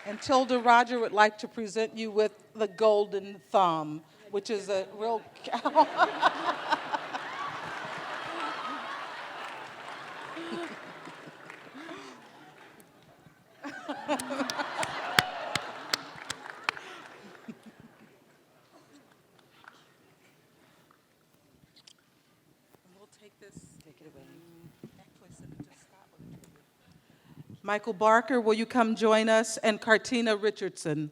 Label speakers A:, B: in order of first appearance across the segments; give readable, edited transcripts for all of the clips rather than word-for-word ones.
A: And Tilda, Roger would like to present you with the Golden Thumb, which is a real cow. We'll take this. Take it away. Actually, send it to Scotland. Michael Barker, will you come join us? And Cartina Richardson.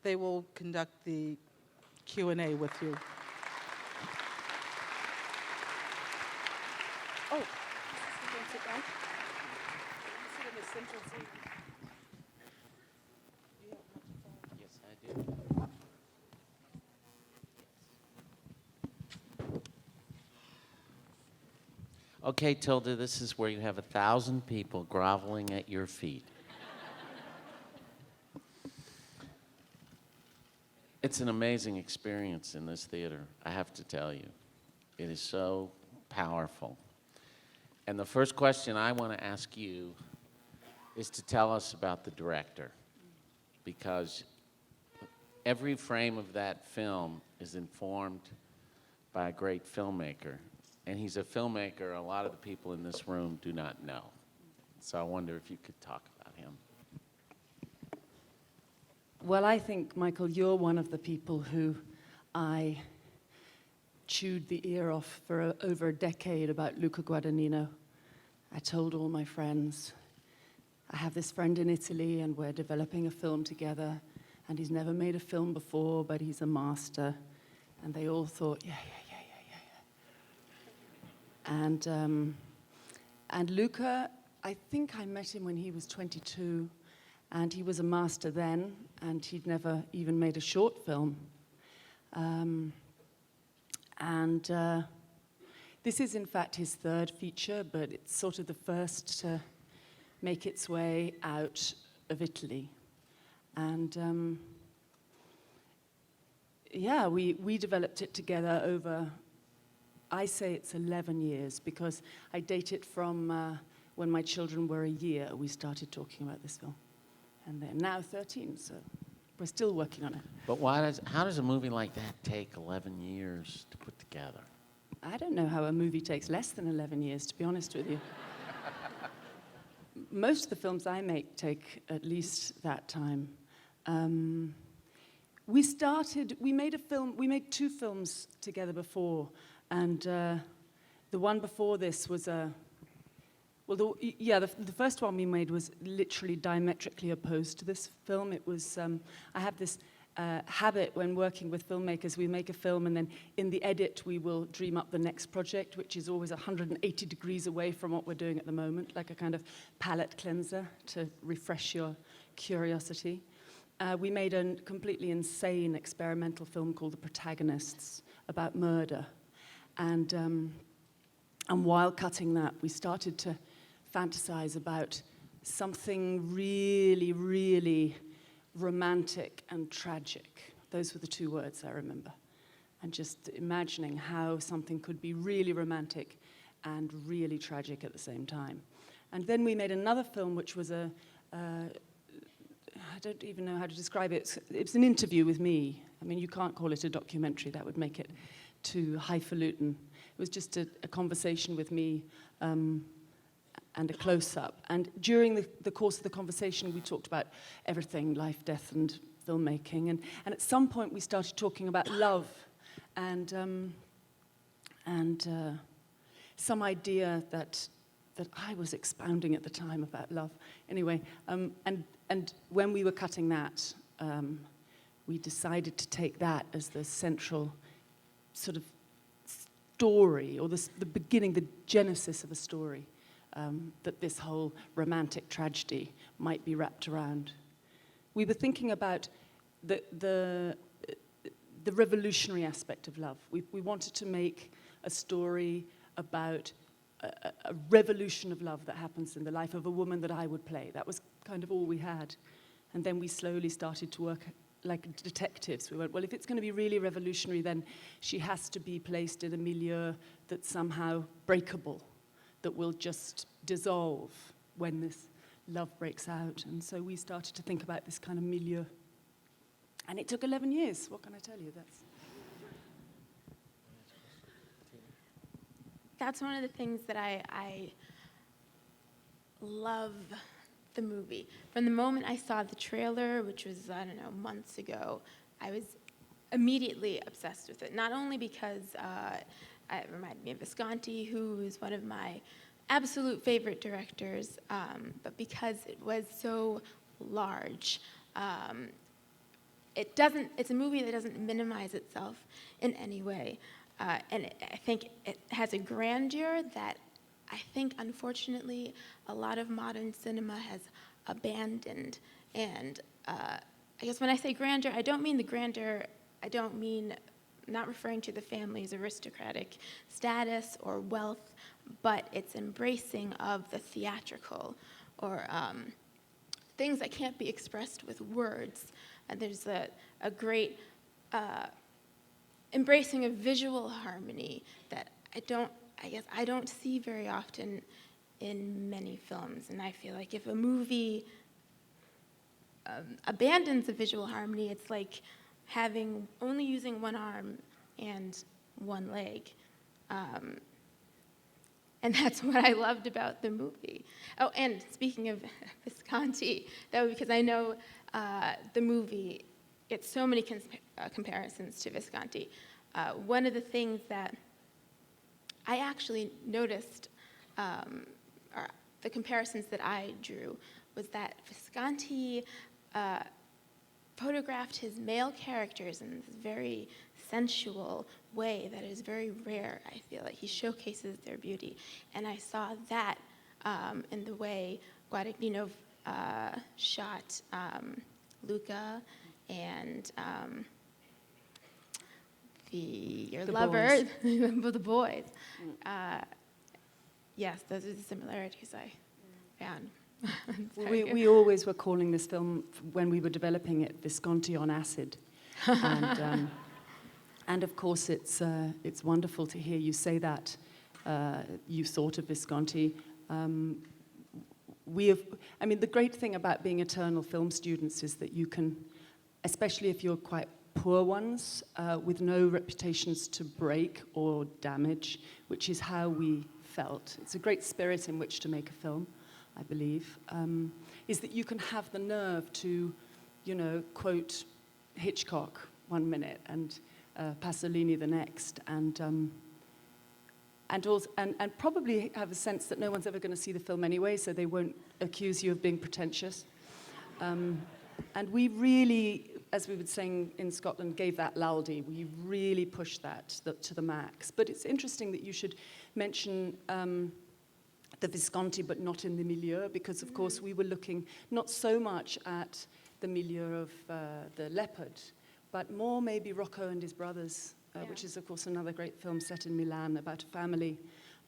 A: They will conduct the Q&A with you.
B: Oh, don't sit down. Sit in the central seat.
C: Yes, I do. Okay, Tilda, this is where you have 1,000 people groveling at your feet. It's an amazing experience in this theater, I have to tell you. It is so powerful. And the first question I want to ask you is to tell us about the director, because every frame of that film is informed by a great filmmaker. And he's a filmmaker a lot of the people in this room do not know. So I wonder if you could talk about him.
B: Well, I think, Michael, you're one of the people who I chewed the ear off for over a decade about Luca Guadagnino. I told all my friends, I have this friend in Italy and we're developing a film together, and he's never made a film before, but he's a master. And they all thought, yeah. And Luca, I think I met him when he was 22, and he was a master then, and he'd never even made a short film. This is, in fact, his third feature, but it's sort of the first to make its way out of Italy. And yeah, we developed it together over, I say it's 11 years, because I date it from when my children were a year, we started talking about this film. And they're now 13, so we're still working on it.
C: But how does a movie like that take 11 years to put together?
B: I don't know how a movie takes less than 11 years, to be honest with you. Most of the films I make take at least that time. We made 2 films together before, and the one before this was the first one we made was literally diametrically opposed to this film. It was, I have this habit when working with filmmakers, we make a film and then in the edit we will dream up the next project, which is always 180 degrees away from what we're doing at the moment, like a kind of palate cleanser to refresh your curiosity. We made a completely insane experimental film called The Protagonists about murder. And while cutting that, we started to fantasize about something really, really romantic and tragic. Those were the 2 words I remember. And just imagining how something could be really romantic and really tragic at the same time. And then we made another film, which was I don't even know how to describe it. It's an interview with me. I mean, you can't call it a documentary. That would make it too highfalutin. It was just a conversation with me and a close-up. And during the course of the conversation, we talked about everything, life, death, and filmmaking. And at some point, we started talking about love and some idea that I was expounding at the time about love. Anyway, and when we were cutting that, we decided to take that as the central sort of story, or the beginning, the genesis of a story, that this whole romantic tragedy might be wrapped around. We were thinking about the revolutionary aspect of love. We wanted to make a story about a revolution of love that happens in the life of a woman that I would play. That was kind of all we had. And then we slowly started to work like detectives. We went, well, if it's going to be really revolutionary, then she has to be placed in a milieu that's somehow breakable, that will just dissolve when this love breaks out. And so we started to think about this kind of milieu. And it took 11 years. What can I tell you?
D: That's one of the things that I love the movie. From the moment I saw the trailer, which was, I don't know, months ago, I was immediately obsessed with it. Not only because it reminded me of Visconti, who is one of my absolute favorite directors, but because it was so large. It's a movie that doesn't minimize itself in any way. And I think it has a grandeur that I think, unfortunately, a lot of modern cinema has abandoned. And I guess when I say grandeur, I don't mean the grandeur, I'm not referring to the family's aristocratic status or wealth, but it's embracing of the theatrical or things that can't be expressed with words. And there's a great embracing of visual harmony that I don't see very often in many films. And I feel like if a movie abandons the visual harmony, it's like only using one arm and one leg. And that's what I loved about the movie. Oh, and speaking of Visconti, that was because I know the movie, it's so many comparisons to Visconti. One of the things that I actually noticed, or the comparisons that I drew, was that Visconti photographed his male characters in this very sensual way that is very rare, I feel like. He showcases their beauty. And I saw that in the way Guadagnino shot Luca and your lover, the boys. Yes, those are the similarities I found.
B: We always were calling this film, when we were developing it, Visconti on acid. And of course, it's wonderful to hear you say that. You thought of Visconti. The great thing about being eternal film students is that you can, especially if you're quite poor ones, with no reputations to break or damage, which is how we felt. It's a great spirit in which to make a film, I believe, is that you can have the nerve to, quote Hitchcock one minute and Pasolini the next, and probably have a sense that no one's ever going to see the film anyway, so they won't accuse you of being pretentious. And we really, as we were saying in Scotland, gave that laldi. We really pushed that to the max. But it's interesting that you should mention the Visconti, but not in the milieu, because of course we were looking not so much at the milieu of the leopard, but more maybe Rocco and his brothers, which is of course another great film set in Milan about a family.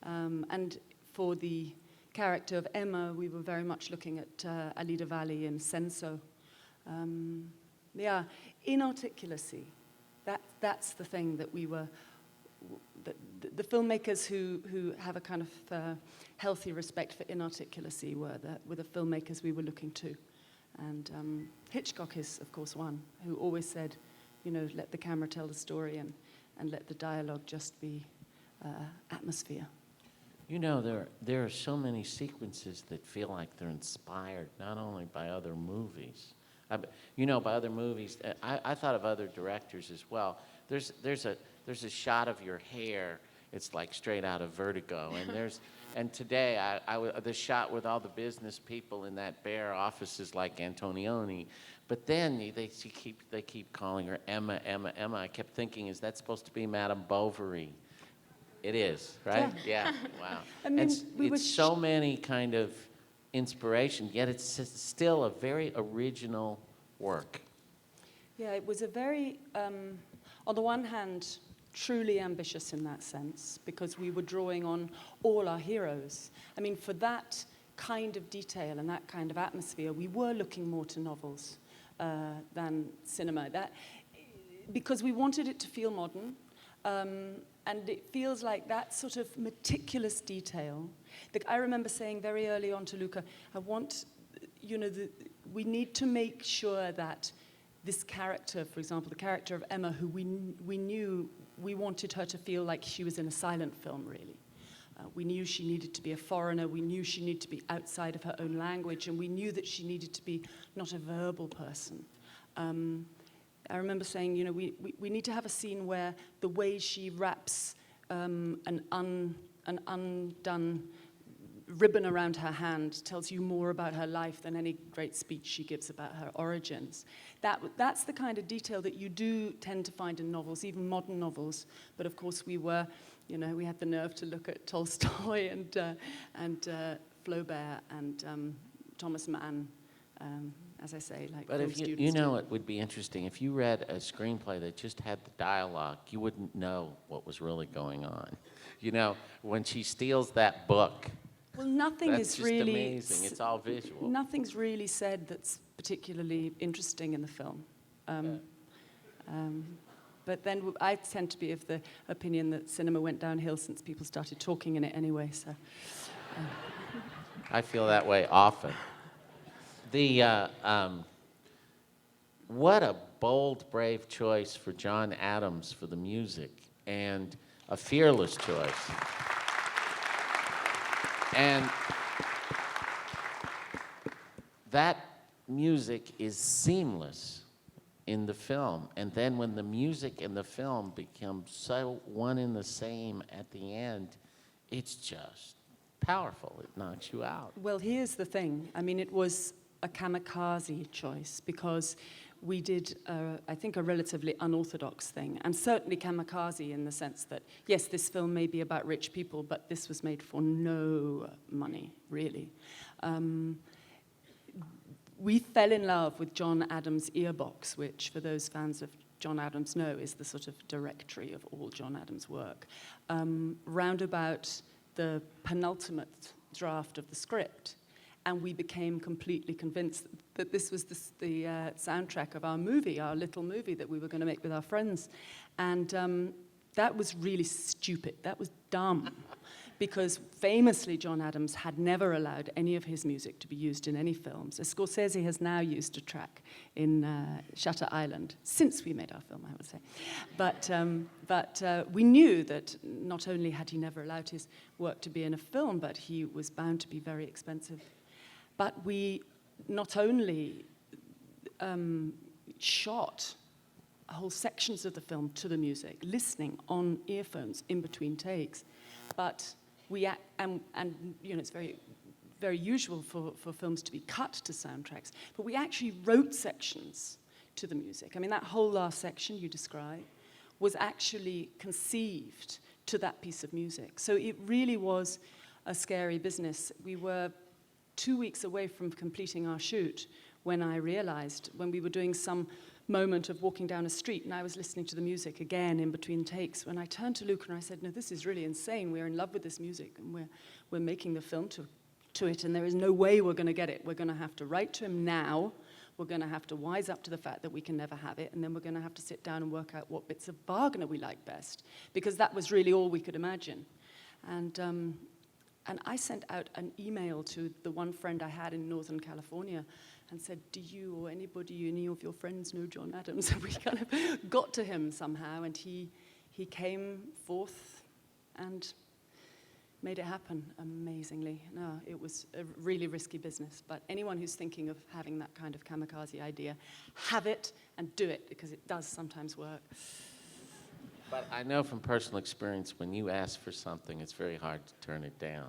B: And for the character of Emma, we were very much looking at Alida Valli and Senso. Inarticulacy. That's the thing that we were. The filmmakers who have a kind of healthy respect for inarticulacy were the filmmakers we were looking to. And Hitchcock is, of course, one who always said, let the camera tell the story and let the dialogue just be atmosphere.
C: There are so many sequences that feel like they're inspired not only by other movies. By other movies. I thought of other directors as well. There's a shot of your hair. It's like straight out of Vertigo. And today the shot with all the business people in that bare office is like Antonioni. But then they keep calling her Emma, Emma, Emma. I kept thinking, is that supposed to be Madame Bovary? It is, right? Yeah. Wow. It's so many kind of inspiration, yet it's still a very original work.
B: Yeah, it was a very, on the one hand, truly ambitious in that sense, because we were drawing on all our heroes. For that kind of detail and that kind of atmosphere, we were looking more to novels than cinema. Because we wanted it to feel modern, and it feels like that sort of meticulous detail. I remember saying very early on to Luca, I want you know, we need to make sure that this character, for example, the character of Emma, who we knew, we wanted her to feel like she was in a silent film, really. We knew she needed to be a foreigner, we knew she needed to be outside of her own language, and we knew that she needed to be not a verbal person. I remember saying, you know, we need to have a scene where the way she wraps an undone ribbon around her hand tells you more about her life than any great speech she gives about her origins. That's the kind of detail that you do tend to find in novels, even modern novels. But of course we were, you know, we had the nerve to look at Tolstoy and Flaubert and Thomas Mann, as I say, like
C: But
B: film
C: if
B: students
C: you know,
B: do.
C: it would be interesting. If you read a screenplay that just had the dialogue, you wouldn't know what was really going on. You know, when she steals that book,
B: Well, nothing
C: that's
B: is
C: just
B: really
C: amazing. It's all visual.
B: Nothing's really said that's particularly interesting in the film. But then I tend to be of the opinion that cinema went downhill since people started talking in it anyway. So,
C: I feel that way often. What a bold, brave choice for John Adams for the music, and a fearless choice. And that music is seamless in the film. And then when the music and the film become so one and the same at the end, it's just powerful. It knocks you out.
B: well, here's the thing. I mean, it was a kamikaze choice because we did, I think, a relatively unorthodox thing, and certainly kamikaze in the sense that, yes, this film may be about rich people, but this was made for no money, really. We fell in love with John Adams' Earbox, which, for those fans of John Adams know, is the sort of directory of all John Adams' work, round about the penultimate draft of the script. And we became completely convinced that this was the soundtrack of our movie, our little movie that we were going to make with our friends. And that was really stupid. That was dumb. Because famously, John Adams had never allowed any of his music to be used in any films. Scorsese has now used a track in Shutter Island, since we made our film, I would say. But we knew that not only had he never allowed his work to be in a film, but he was bound to be very expensive. But we not only shot whole sections of the film to the music, listening on earphones in between takes, but we and you know, it's very, very usual for films to be cut to soundtracks, but we actually wrote sections to the music. I mean, that whole last section you describe was actually conceived to that piece of music. So it really was a scary business. We were 2 weeks away from completing our shoot when I realized, when we were doing some moment of walking down a street and I was listening to the music again in between takes, when I turned to Luke and I said, no, this is really insane. We're in love with this music and we're making the film to it, and there is no way we're going to get it. We're going to have to write to him now. We're going to have to wise up to the fact that we can never have it, and then we're going to have to sit down and work out what bits of Wagner we like best, because that was really all we could imagine. And I sent out an email to the one friend I had in Northern California and said, do you or anybody, any of your friends know John Adams? And we kind of got to him somehow, and he came forth and made it happen amazingly. No, it was a really risky business, but anyone who's thinking of having that kind of kamikaze idea, have it and do it, because it does sometimes work.
C: But I know from personal experience, when you ask for something, it's very hard to turn it down.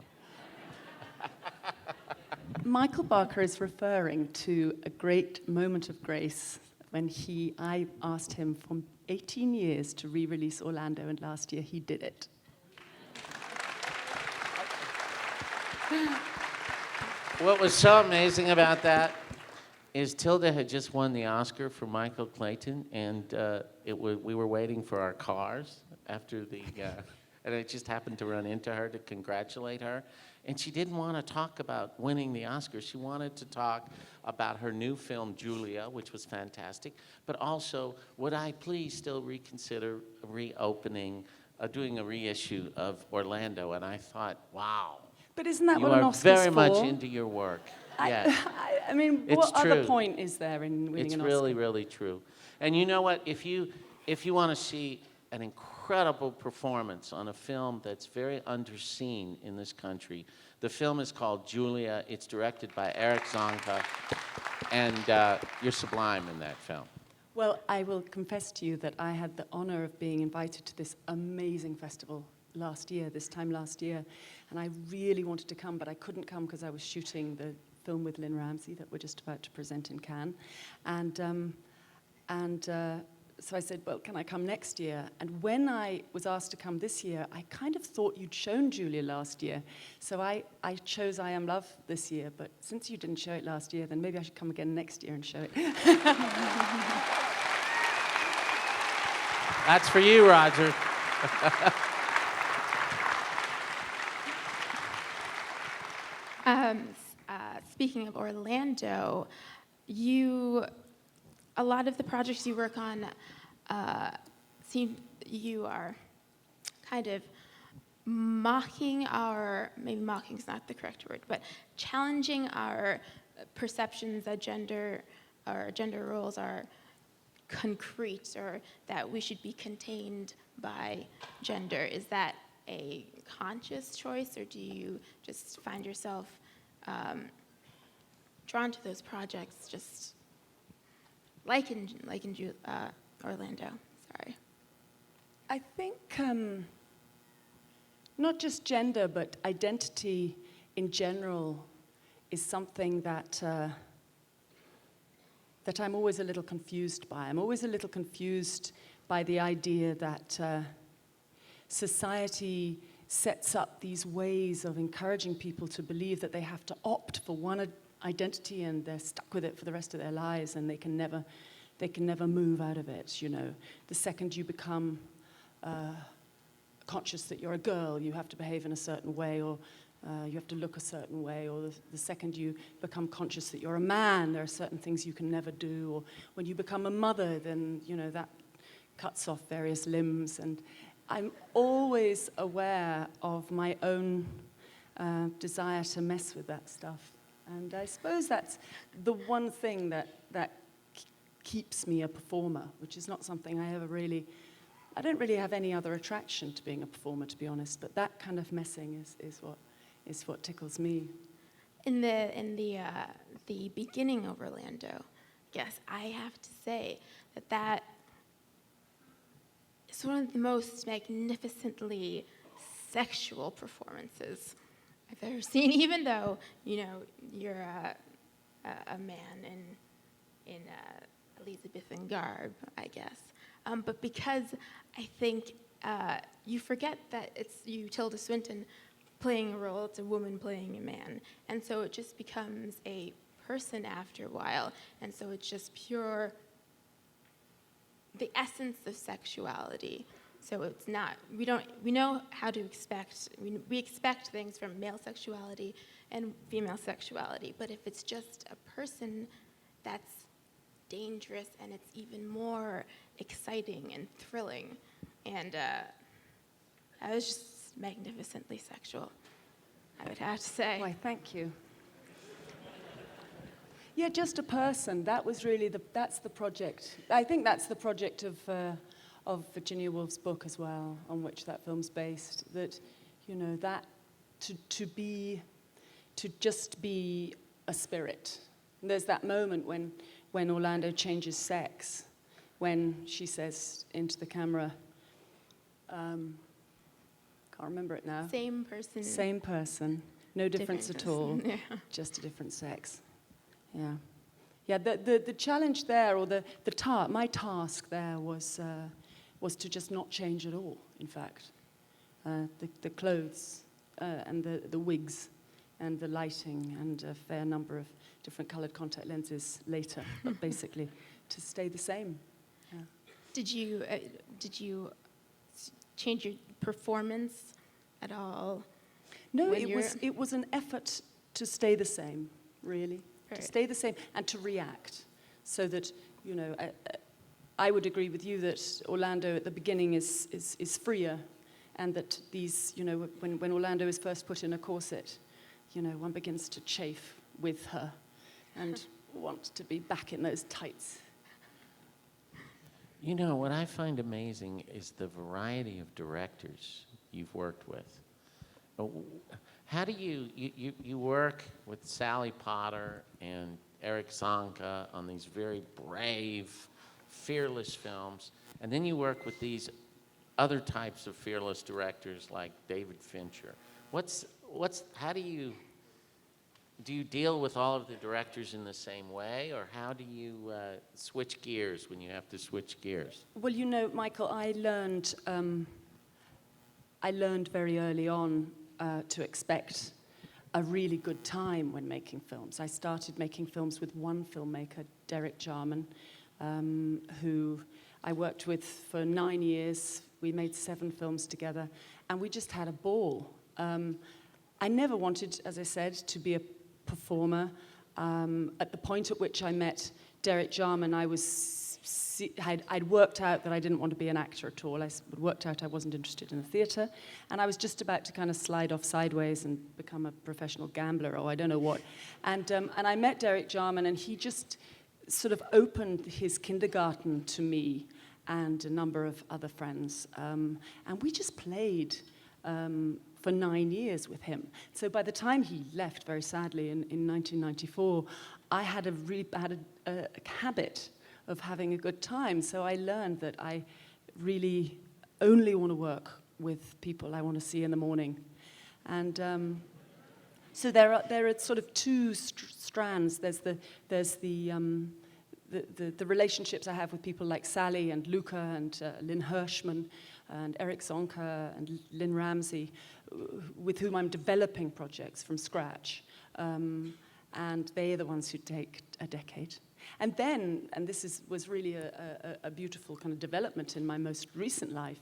B: Michael Barker is referring to a great moment of grace when I asked him for 18 years to re-release Orlando, and last year he did it.
C: What was so amazing about that is Tilda had just won the Oscar for Michael Clayton, and we were waiting for our cars after and I just happened to run into her to congratulate her. And she didn't want to talk about winning the Oscar. She wanted to talk about her new film, Julia, which was fantastic, but also, would I please still reconsider reopening, doing a reissue of Orlando? And I thought, wow.
B: But isn't that
C: You
B: what an
C: are
B: Oscar's
C: very
B: for?
C: much into your work. yet.
B: I mean,
C: It's
B: what other
C: true.
B: point is there in winning
C: It's
B: an
C: really,
B: Oscar?
C: really true. And you know what? If you want to see an incredible performance on a film that's very underseen in this country, the film is called Julia. It's directed by Eric Zonka, and you're sublime in that film.
B: Well, I will confess to you that I had the honor of being invited to this amazing festival this time last year, and I really wanted to come, but I couldn't come because I was shooting the film with Lynn Ramsey that we're just about to present in Cannes, so I said, well, can I come next year? And when I was asked to come this year, I kind of thought you'd shown Julia last year, so I chose I Am Love this year, but since you didn't show it last year, then maybe I should come again next year and show it.
C: That's for you, Roger.
D: Speaking of Orlando, a lot of the projects you work on seem you are kind of maybe mocking is not the correct word, but challenging our perceptions that gender roles are concrete or that we should be contained by gender. Is that a conscious choice, or do you just find yourself drawn to those projects just like in Orlando? Sorry.
B: I think not just gender, but identity in general is something that I'm always a little confused by. I'm always a little confused by the idea that society sets up these ways of encouraging people to believe that they have to opt for one identity and they're stuck with it for the rest of their lives and they can never move out of it, you know. The second you become conscious that you're a girl, you have to behave in a certain way, or you have to look a certain way, or the second you become conscious that you're a man, there are certain things you can never do, or when you become a mother, then, you know, that cuts off various limbs. And I'm always aware of my own desire to mess with that stuff. And I suppose that's the one thing that keeps me a performer, which is not something I don't really have any other attraction to being a performer, to be honest, but that kind of messing is what tickles me.
D: In the beginning of Orlando, yes, I have to say that is one of the most magnificently sexual performances I've ever seen, even though, you know, you're a man in Elizabethan garb, I guess. But because I think you forget that it's you, Tilda Swinton, playing a role, it's a woman playing a man. And so it just becomes a person after a while. And so it's just pure, the essence of sexuality. So it's not, we know how to expect, we expect things from male sexuality and female sexuality. But if it's just a person, that's dangerous and it's even more exciting and thrilling. And that was just magnificently sexual, I would have to say.
B: Why, thank you. Yeah, just a person. That was really that's the project. I think that's the project of Virginia Woolf's book as well, on which that film's based. That, you know, that to just be a spirit. And there's that moment when Orlando changes sex, when she says into the camera, can't remember it now.
D: Same person.
B: Same person, no difference at all,
D: Yeah.
B: just a different sex. Yeah. Yeah, the challenge there, or my task there was to just not change at all, in fact. The clothes and the wigs and the lighting and a fair number of different colored contact lenses later, but basically to stay the same. Yeah.
D: Did you change your performance at all?
B: No,
D: when
B: it was an effort to stay the same, really.
D: Right.
B: To stay the same and to react, so that, you know, I would agree with you that Orlando at the beginning is freer, and that these, you know, when Orlando is first put in a corset, you know, one begins to chafe with her and want to be back in those tights.
C: You know, what I find amazing is the variety of directors you've worked with. How do you work with Sally Potter and Eric Zonka on these very brave, fearless films, and then you work with these other types of fearless directors like David Fincher. How do you deal with all of the directors in the same way, or how do you switch gears when you have to switch gears?
B: Well, you know, Michael, I learned very early on to expect a really good time when making films. I started making films with one filmmaker, Derek Jarman, who I worked with for 9 years. We made 7 films together, and we just had a ball. I never wanted, as I said, to be a performer. At the point at which I met Derek Jarman, I'd worked out that I didn't want to be an actor at all. I'd worked out I wasn't interested in the theatre, and I was just about to kind of slide off sideways and become a professional gambler, or I don't know what. And I met Derek Jarman, and he just sort of opened his kindergarten to me and a number of other friends, and we just played for 9 years with him. So by the time he left, very sadly, in 1994, I had a habit of having a good time. So I learned that I really only want to work with people I want to see in the morning. And so there are sort of two strands. There's the relationships I have with people like Sally and Luca and Lynn Hirschman and Eric Zonka and Lynn Ramsey, with whom I'm developing projects from scratch. And they are the ones who take a decade. And then, and this was really a beautiful kind of development in my most recent life,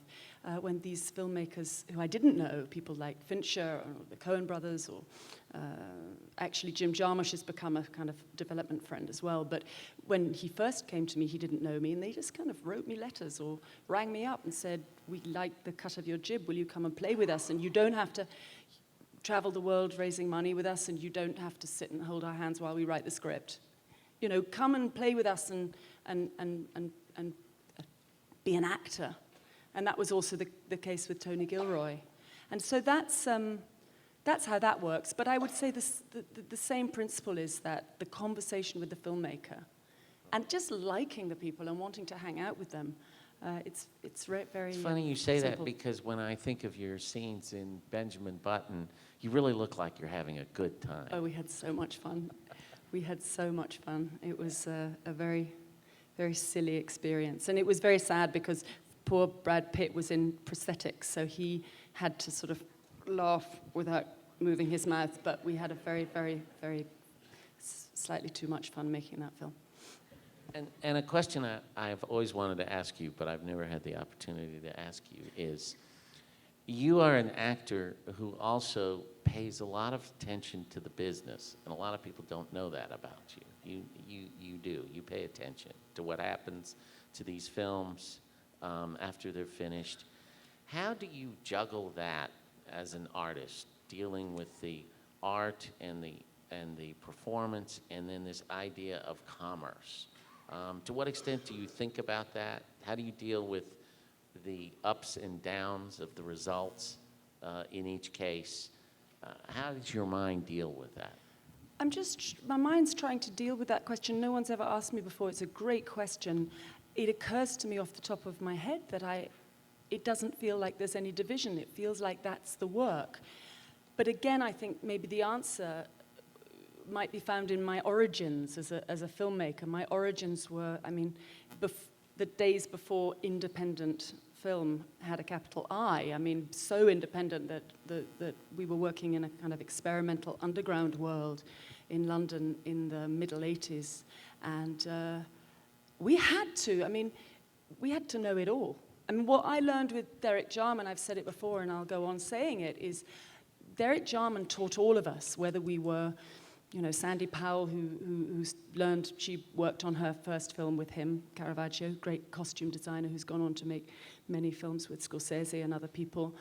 B: when these filmmakers who I didn't know, people like Fincher or the Coen brothers, or actually Jim Jarmusch has become a kind of development friend as well. But when he first came to me, he didn't know me, and they just kind of wrote me letters or rang me up and said, "We like the cut of your jib, will you come and play with us? And you don't have to travel the world raising money with us, and you don't have to sit and hold our hands while we write the script. You know, come and play with us and be an actor." And that was also the case with Tony Gilroy. And so that's how that works. But I would say the same principle is that the conversation with the filmmaker and just liking the people and wanting to hang out with them, it's very
C: It's funny you say
B: simple.
C: that, because when I think of your scenes in Benjamin Button, you really look like you're having a good time.
B: Oh, we had so much fun. We had so much fun. It was a very, very silly experience. And it was very sad because poor Brad Pitt was in prosthetics, so he had to sort of laugh without moving his mouth. But we had a very, very, very slightly too much fun making that film.
C: And a question I've always wanted to ask you, but I've never had the opportunity to ask you, is you are an actor who also pays a lot of attention to the business, and a lot of people don't know that about you. You do. You pay attention to what happens to these films after they're finished. How do you juggle that as an artist, dealing with the art and the performance, and then this idea of commerce? To what extent do you think about that? How do you deal with the ups and downs of the results in each case? How does your mind deal with that?
B: My mind's trying to deal with that question. No one's ever asked me before. It's a great question. It occurs to me off the top of my head that it doesn't feel like there's any division. It feels like that's the work. But again, I think maybe the answer might be found in my origins as a filmmaker. My origins were, the days before independent film had a capital I. I mean, so independent that we were working in a kind of experimental underground world in London in the middle 80s. And we had to know it all. I mean, what I learned with Derek Jarman, I've said it before and I'll go on saying it, is Derek Jarman taught all of us, whether we were you know, Sandy Powell, who's learned, she worked on her first film with him, Caravaggio, great costume designer who's gone on to make many films with Scorsese and other people.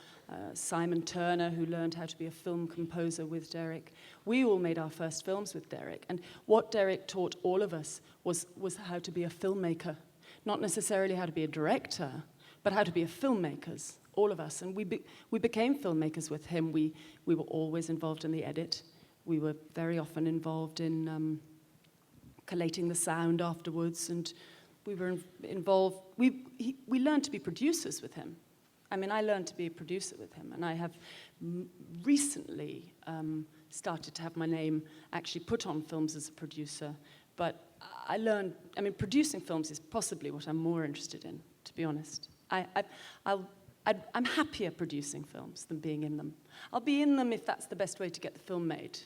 B: Simon Turner, who learned how to be a film composer with Derek. We all made our first films with Derek. And what Derek taught all of us was how to be a filmmaker. Not necessarily how to be a director, but how to be a filmmakers, all of us. And we became filmmakers with him. We were always involved in the edit. We were very often involved in collating the sound afterwards, and we were involved. We learned to be producers with him. I mean, I learned to be a producer with him, and I have recently started to have my name actually put on films as a producer. But I learned, I mean, producing films is possibly what I'm more interested in, to be honest. I'm happier producing films than being in them. I'll be in them if that's the best way to get the film made.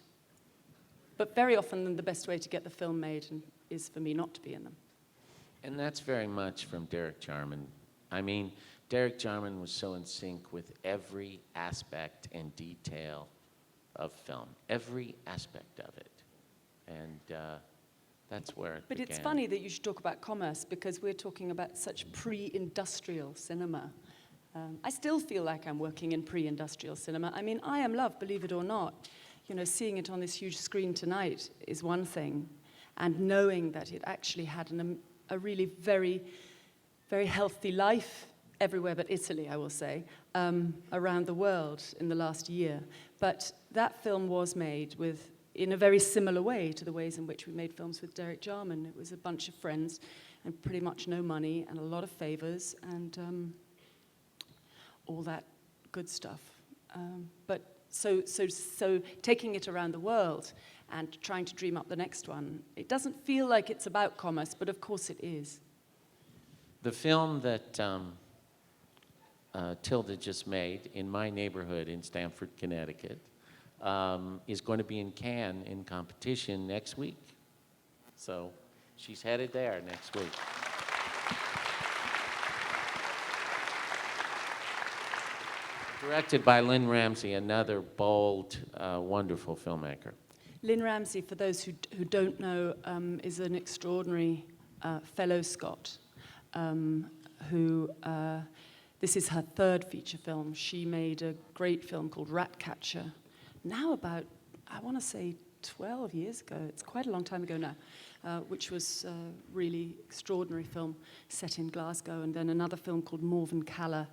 B: But very often the best way to get the film made is for me not to be in them.
C: And that's very much from Derek Jarman. I mean, Derek Jarman was so in sync with every aspect and detail of film, every aspect of it. And that's where it began.
B: But it's funny that you should talk about commerce, because we're talking about such pre-industrial cinema. I still feel like I'm working in pre-industrial cinema. I mean, I Am Love, believe it or not, you know, seeing it on this huge screen tonight is one thing, and knowing that it actually had a really very, very healthy life everywhere but Italy, I will say, around the world in the last year. But that film was made in a very similar way to the ways in which we made films with Derek Jarman. It was a bunch of friends and pretty much no money and a lot of favors and all that good stuff. But so taking it around the world and trying to dream up the next one, it doesn't feel like it's about commerce, but of course it is.
C: The film that Tilda just made in my neighborhood in Stamford, Connecticut, is going to be in Cannes in competition next week. So she's headed there next week. Directed by Lynn Ramsey, another bold, wonderful filmmaker.
B: Lynn Ramsey, for those who don't know, is an extraordinary fellow Scot who, this is her third feature film. She made a great film called Ratcatcher, now about, I want to say, 12 years ago. It's quite a long time ago now, which was a really extraordinary film set in Glasgow, and then another film called Morven Calla.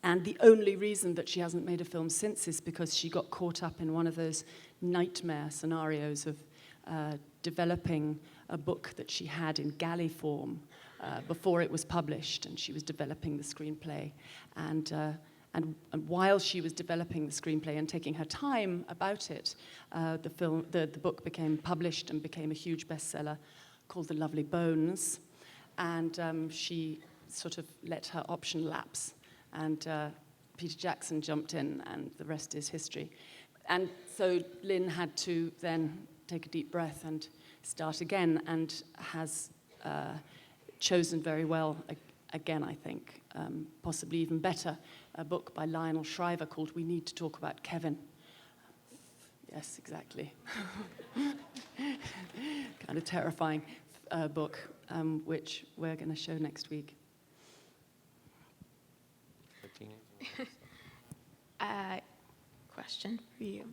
B: And the only reason that she hasn't made a film since is because she got caught up in one of those nightmare scenarios of developing a book that she had in galley form before it was published, and she was developing the screenplay. And while she was developing the screenplay and taking her time about it, the book became published and became a huge bestseller called The Lovely Bones. And she sort of let her option lapse. And Peter Jackson jumped in, and the rest is history. And so Lynn had to then take a deep breath and start again, and has chosen very well, again, I think, possibly even better, a book by Lionel Shriver called We Need to Talk About Kevin. Yes, exactly. Kind of terrifying book, which we're going to show next week.
D: Question for you.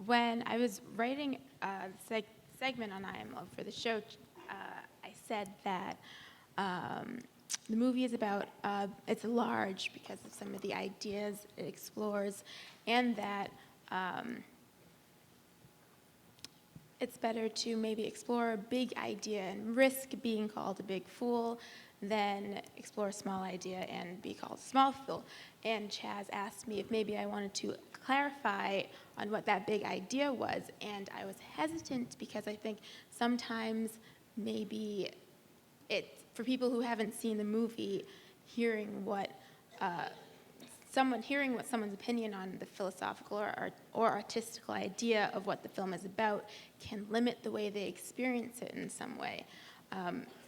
D: When I was writing a segment on I Am Love for the show, I said that the movie is about, it's large because of some of the ideas it explores, and that it's better to maybe explore a big idea and risk being called a big fool than explore a small idea and be called a small fool. And Chaz asked me if maybe I wanted to clarify on what that big idea was, and I was hesitant because I think sometimes maybe for people who haven't seen the movie, hearing what someone's opinion on the philosophical or artistical idea of what the film is about can limit the way they experience it in some way.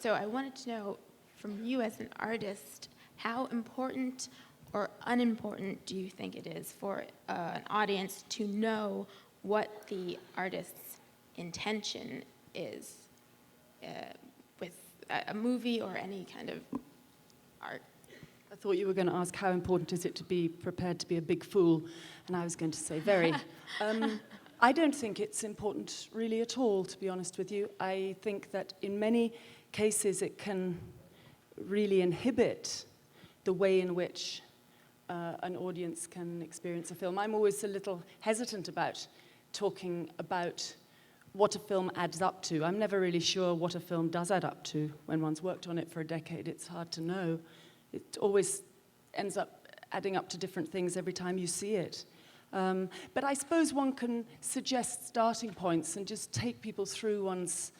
D: So I wanted to know from you as an artist, how important or unimportant do you think it is for an audience to know what the artist's intention is with a movie or any kind of art.
B: I thought you were going to ask how important is it to be prepared to be a big fool, and I was going to say very. I don't think it's important really at all, to be honest with you. I think that in many cases it can really inhibit the way in which an audience can experience a film. I'm always a little hesitant about talking about what a film adds up to. I'm never really sure what a film does add up to. When one's worked on it for a decade, it's hard to know. It always ends up adding up to different things every time you see it. But I suppose one can suggest starting points and just take people through one's,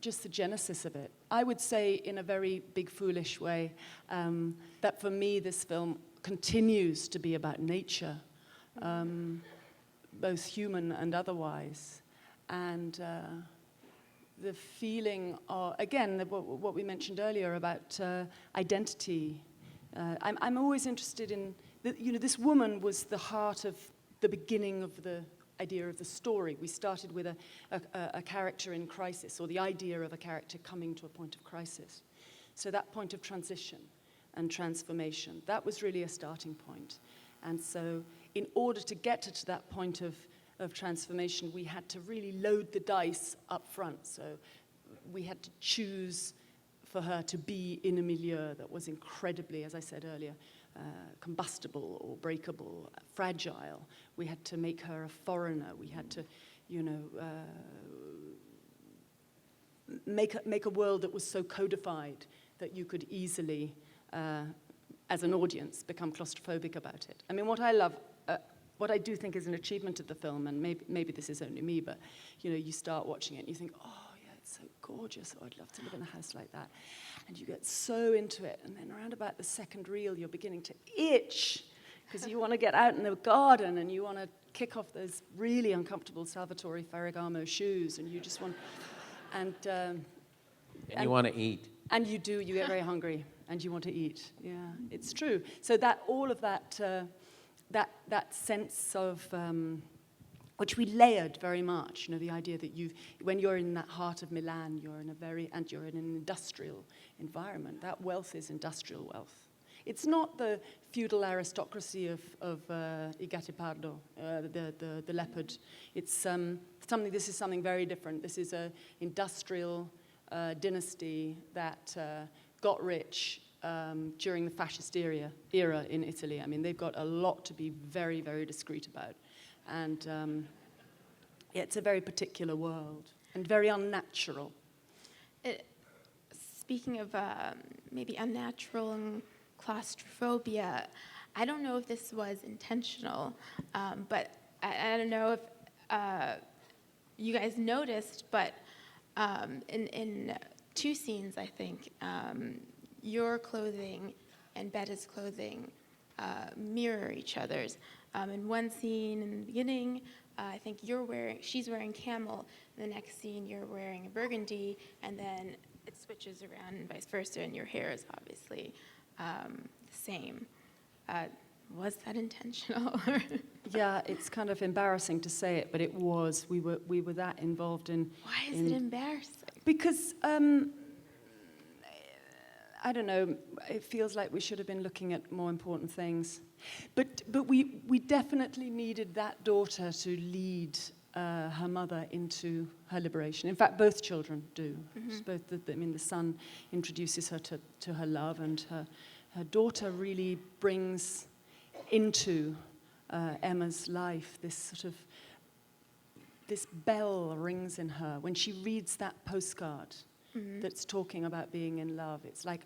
B: just the genesis of it. I would say in a very big, foolish way that for me this film continues to be about nature, both human and otherwise. And the feeling of, again, what we mentioned earlier about identity. I'm always interested in, this woman was the heart of the beginning of the idea of the story. We started with a character in crisis, or the idea of a character coming to a point of crisis. So that point of transition and transformation, that was really a starting point. And so in order to get to that point of transformation, we had to really load the dice up front. So we had to choose for her to be in a milieu that was incredibly, as I said earlier, combustible or breakable, fragile. We had to make her a foreigner. We had to, make a world that was so codified that you could easily, as an audience, become claustrophobic about it. I mean, what I love, what I do think is an achievement of the film, and maybe this is only me, but you start watching it and you think, oh yeah, it's so gorgeous. Oh, I'd love to live in a house like that. And you get so into it, and then around about the second reel, you're beginning to itch because you want to get out in the garden and you want to kick off those really uncomfortable Salvatore Ferragamo shoes, and you just want, and
C: you want to eat.
B: And you do. You get very hungry, and you want to eat. Yeah, it's true. So that all of that. That sense of, which we layered very much, the idea that when you're in that heart of Milan, you're in an industrial environment. That wealth is industrial wealth. It's not the feudal aristocracy of I Gattipardo, the leopard. It's this is something very different. This is an industrial dynasty that got rich during the fascist era in Italy. I mean, they've got a lot to be very, very discreet about. And it's a very particular world and very unnatural.
D: Speaking of maybe unnatural and claustrophobia, I don't know if this was intentional, but I don't know if you guys noticed, but in two scenes, I think, your clothing and Betta's clothing mirror each other's. In one scene in the beginning, I think she's wearing camel. In the next scene, you're wearing a burgundy, and then it switches around and vice versa, and your hair is obviously the same. Was that intentional?
B: Yeah, it's kind of embarrassing to say it, but it was. We were that involved in.
D: Why is it embarrassing?
B: Because. I don't know, it feels like we should have been looking at more important things. But we definitely needed that daughter to lead her mother into her liberation. In fact, both children do. Mm-hmm. The son introduces her to her love, and her daughter really brings into Emma's life this bell rings in her. When she reads that postcard, mm-hmm. that's talking about being in love. It's like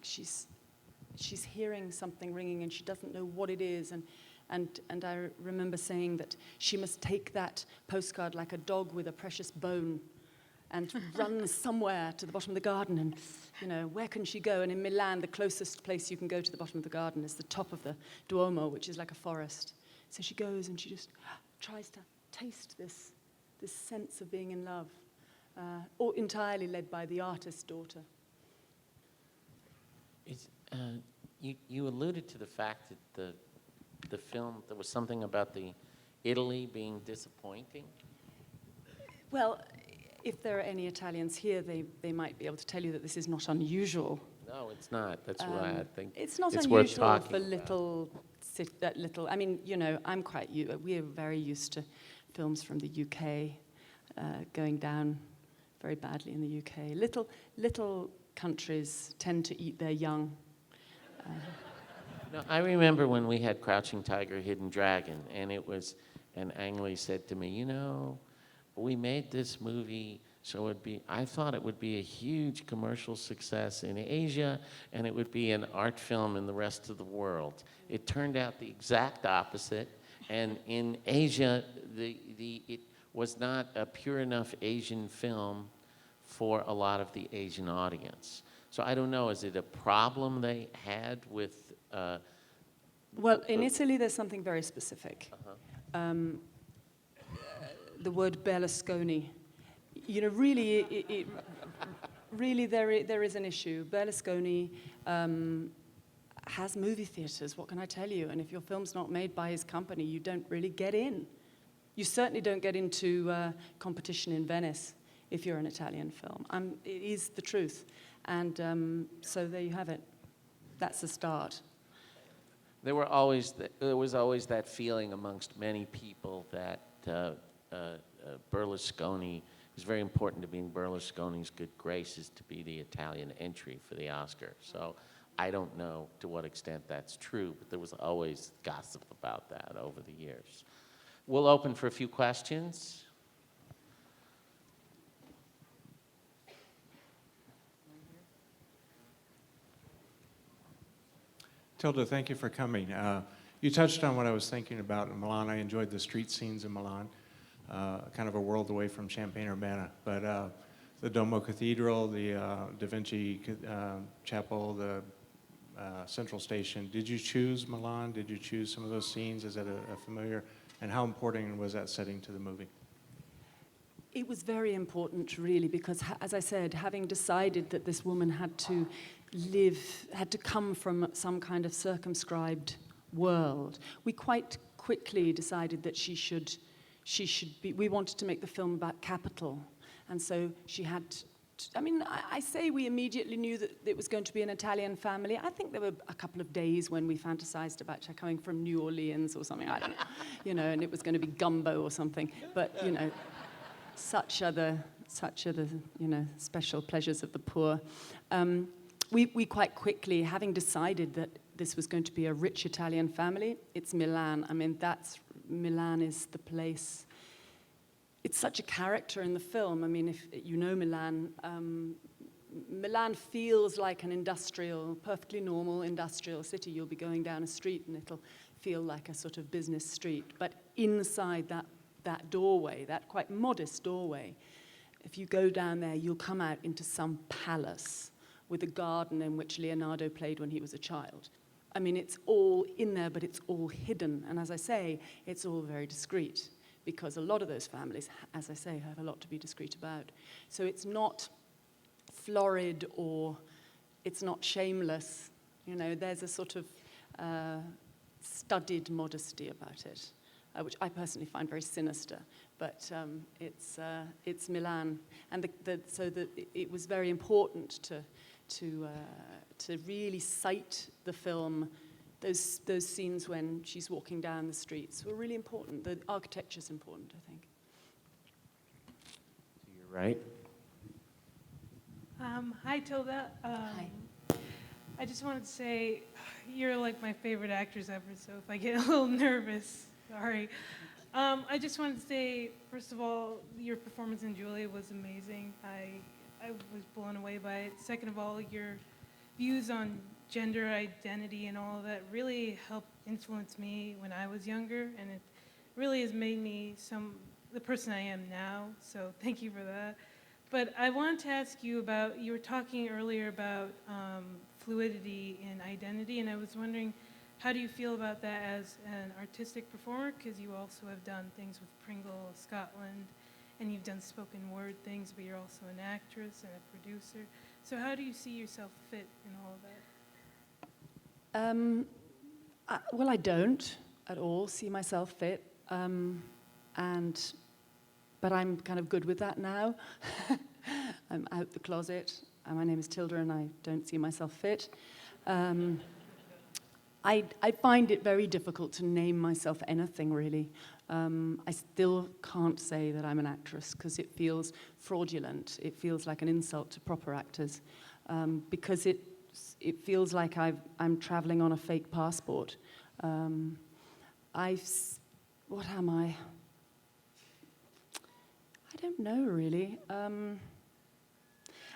B: she's hearing something ringing and she doesn't know what it is. And I remember saying that she must take that postcard like a dog with a precious bone and run somewhere to the bottom of the garden. And where can she go? And in Milan, the closest place you can go to the bottom of the garden is the top of the Duomo, which is like a forest. So she goes and she just tries to taste this sense of being in love. Or entirely led by the artist's daughter.
C: You alluded to the fact that the film, there was something about the Italy being disappointing?
B: Well, if there are any Italians here, they might be able to tell you that this is not unusual.
C: No, it's not. That's why I think
B: It's not
C: it's worth
B: unusual
C: talking
B: for
C: about.
B: little. I mean, you know, we're very used to films from the UK going down very badly in the UK. Little countries tend to eat their young.
C: No, I remember when we had Crouching Tiger, Hidden Dragon, and Ang Lee said to me, you know, we made this movie so I thought it would be a huge commercial success in Asia, and it would be an art film in the rest of the world. It turned out the exact opposite, and in Asia, it was not a pure enough Asian film for a lot of the Asian audience. So I don't know, is it a problem they had with...
B: Well, in Italy, there's something very specific. The word Berlusconi. You know, really, really there is an issue. Berlusconi has movie theaters, what can I tell you? And if your film's not made by his company, you don't really get in. You certainly don't get into competition in Venice if you're an Italian film. It is the truth. And so there you have it. That's the start.
C: There was always that feeling amongst many people that Berlusconi, it was very important to be in Berlusconi's good graces to be the Italian entry for the Oscar. So I don't know to what extent that's true, but there was always gossip about that over the years. We'll open for a few questions.
E: Tilda, thank you for coming. You touched on what I was thinking about in Milan. I enjoyed the street scenes in Milan, kind of a world away from Champaign-Urbana. But the Duomo Cathedral, the Da Vinci Chapel, the Central Station, did you choose Milan? Did you choose some of those scenes? Is that a familiar? And how important was that setting to the movie?
B: It was very important, really, because, as I said, having decided that this woman had to come from some kind of circumscribed world, we quite quickly decided that she should be, we wanted to make the film about capital. And so she had, I say we immediately knew that it was going to be an Italian family. I think there were a couple of days when we fantasized about her coming from New Orleans or something, I don't know, and it was going to be gumbo or something. But, such are the special pleasures of the poor. We quite quickly, having decided that this was going to be a rich Italian family, it's Milan. Milan is the place. It's such a character in the film. If you know Milan, Milan feels like an perfectly normal industrial city. You'll be going down a street and it'll feel like a sort of business street. But inside that doorway, that quite modest doorway, if you go down there, you'll come out into some palace with a garden in which Leonardo played when he was a child. It's all in there, but it's all hidden. And as I say, it's all very discreet, because a lot of those families, as I say, have a lot to be discreet about. So it's not florid or it's not shameless. There's a sort of studied modesty about it, which I personally find very sinister. But it's Milan, and it was very important to really cite the film. Those scenes when she's walking down the streets were really important. The architecture's important, I think.
C: To your right.
F: Hi, Tilda.
B: Hi.
F: I just wanted to say you're like my favorite actress ever, so if I get a little nervous, sorry. I just wanted to say, first of all, your performance in Julia was amazing. I was blown away by it. Second of all, your views on gender identity and all of that really helped influence me when I was younger, and it really has made me the person I am now, so thank you for that. But I wanted to ask you about, you were talking earlier about fluidity in identity, and I was wondering, how do you feel about that as an artistic performer? Because you also have done things with Pringle Scotland, and you've done spoken word things, but you're also an actress and a producer. So how do you see yourself fit in all of that?
B: Well, I don't at all see myself fit. But I'm kind of good with that now. I'm out the closet. My name is Tilda, and I don't see myself fit. I find it very difficult to name myself anything, really. I still can't say that I'm an actress because it feels fraudulent. It feels like an insult to proper actors because it feels like I'm traveling on a fake passport. What am I? I don't know, really.